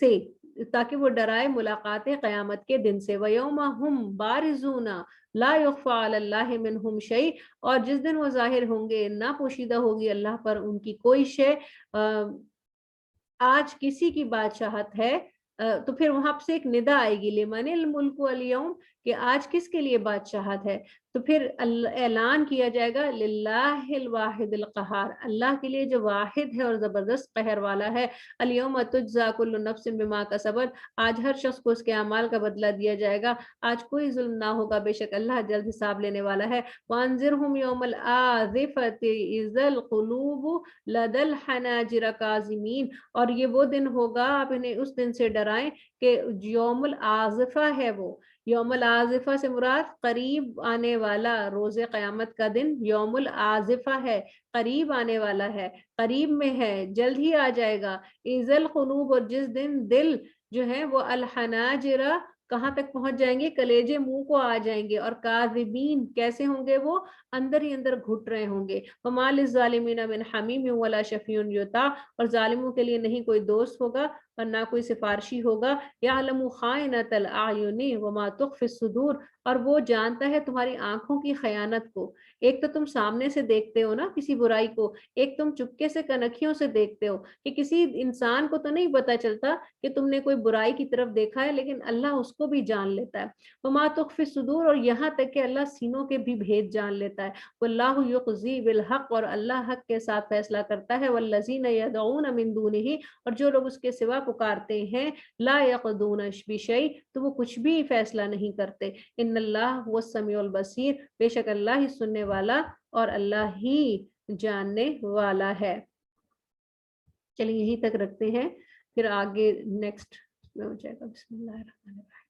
سے، تاکہ وہ ڈرائے ملاقات قیامت کے دن سے۔ وَيَوْمَ هُمْ بَارِزُونَ لا يخفى على الله منهم شيء، اور جس دن وہ ظاہر ہوں گے نہ پوشیدہ ہوگی اللہ پر ان کی کوئی شے۔ آج کسی کی بادشاہت ہے، تو پھر وہاں سے ایک ندا آئے گی، لمن الملک اليوم، کہ آج کس کے لیے بادشاہت ہے؟ تو پھر اعلان کیا جائے گا للہ الواحد القہار، اللہ کے لیے جو واحد ہے اور زبردست قہر والا ہے۔ الیوم تجزا کل نفس بما کسبت، آج ہر شخص کو اس کے اعمال کا بدلہ دیا جائے گا، آج کوئی ظلم نہ ہوگا، بے شک اللہ جلد حساب لینے والا ہے۔ وانذرہم یوم الآزفۃ اذ القلوب لدى الحناجر کاظمین، اور یہ وہ دن ہوگا، آپ انہیں اس دن سے ڈرائیں کہ یوم العازفہ ہے، وہ یوم العازفہ سے مراد قریب آنے والا روز قیامت کا دن یوم العازفہ ہے، قریب آنے والا ہے، قریب میں ہے، جلد ہی آ جائے گا۔ اذ القلوب، اور جس دن دل جو ہے وہ الحناجر کہاں تک پہنچ جائیں گے؟ کلیجے منہ کو آ جائیں گے. اور کاذبین کیسے ہوں گے وہ؟ اندر ہی اندر گھٹ رہے ہوں گے. وما للظالمین من حمیم ولا شفیع یطاع، اور ظالموں کے لیے نہیں کوئی دوست ہوگا اور نہ کوئی سفارشی ہوگا. یعلم خائنۃ الاعین وما تخفی الصدور، اور وہ جانتا ہے تمہاری آنکھوں کی خیانت کو. ایک تو تم سامنے سے دیکھتے ہو نا کسی برائی کو، ایک تم چپکے سے کنکھیوں سے دیکھتے ہو، کہ کسی انسان کو تو نہیں پتا چلتا کہ تم نے کوئی برائی کی طرف دیکھا ہے، لیکن اللہ اس کو بھی جان لیتا ہے. وما تخفی الصدور، اور یہاں تک کہ اللہ سینوں کے بھی بھید جان لیتا ہے. واللہ یقضی بالحق، اور اللہ حق کے ساتھ فیصلہ کرتا ہے. والذین یدعون من دونہ، اور جو لوگ اس کے سوا پکارتے ہیں، لا یقضون بشیء، تو وہ کچھ بھی فیصلہ نہیں کرتے. ان اللہ هو السمیع البصیر، بے شک اللہ ہی سننے والا اور اللہ ہی جاننے والا ہے. چلیے یہیں تک رکھتے ہیں، پھر آگے نیکسٹ میں ہو جائے گا. بسم اللہ الرحمن الرحیم.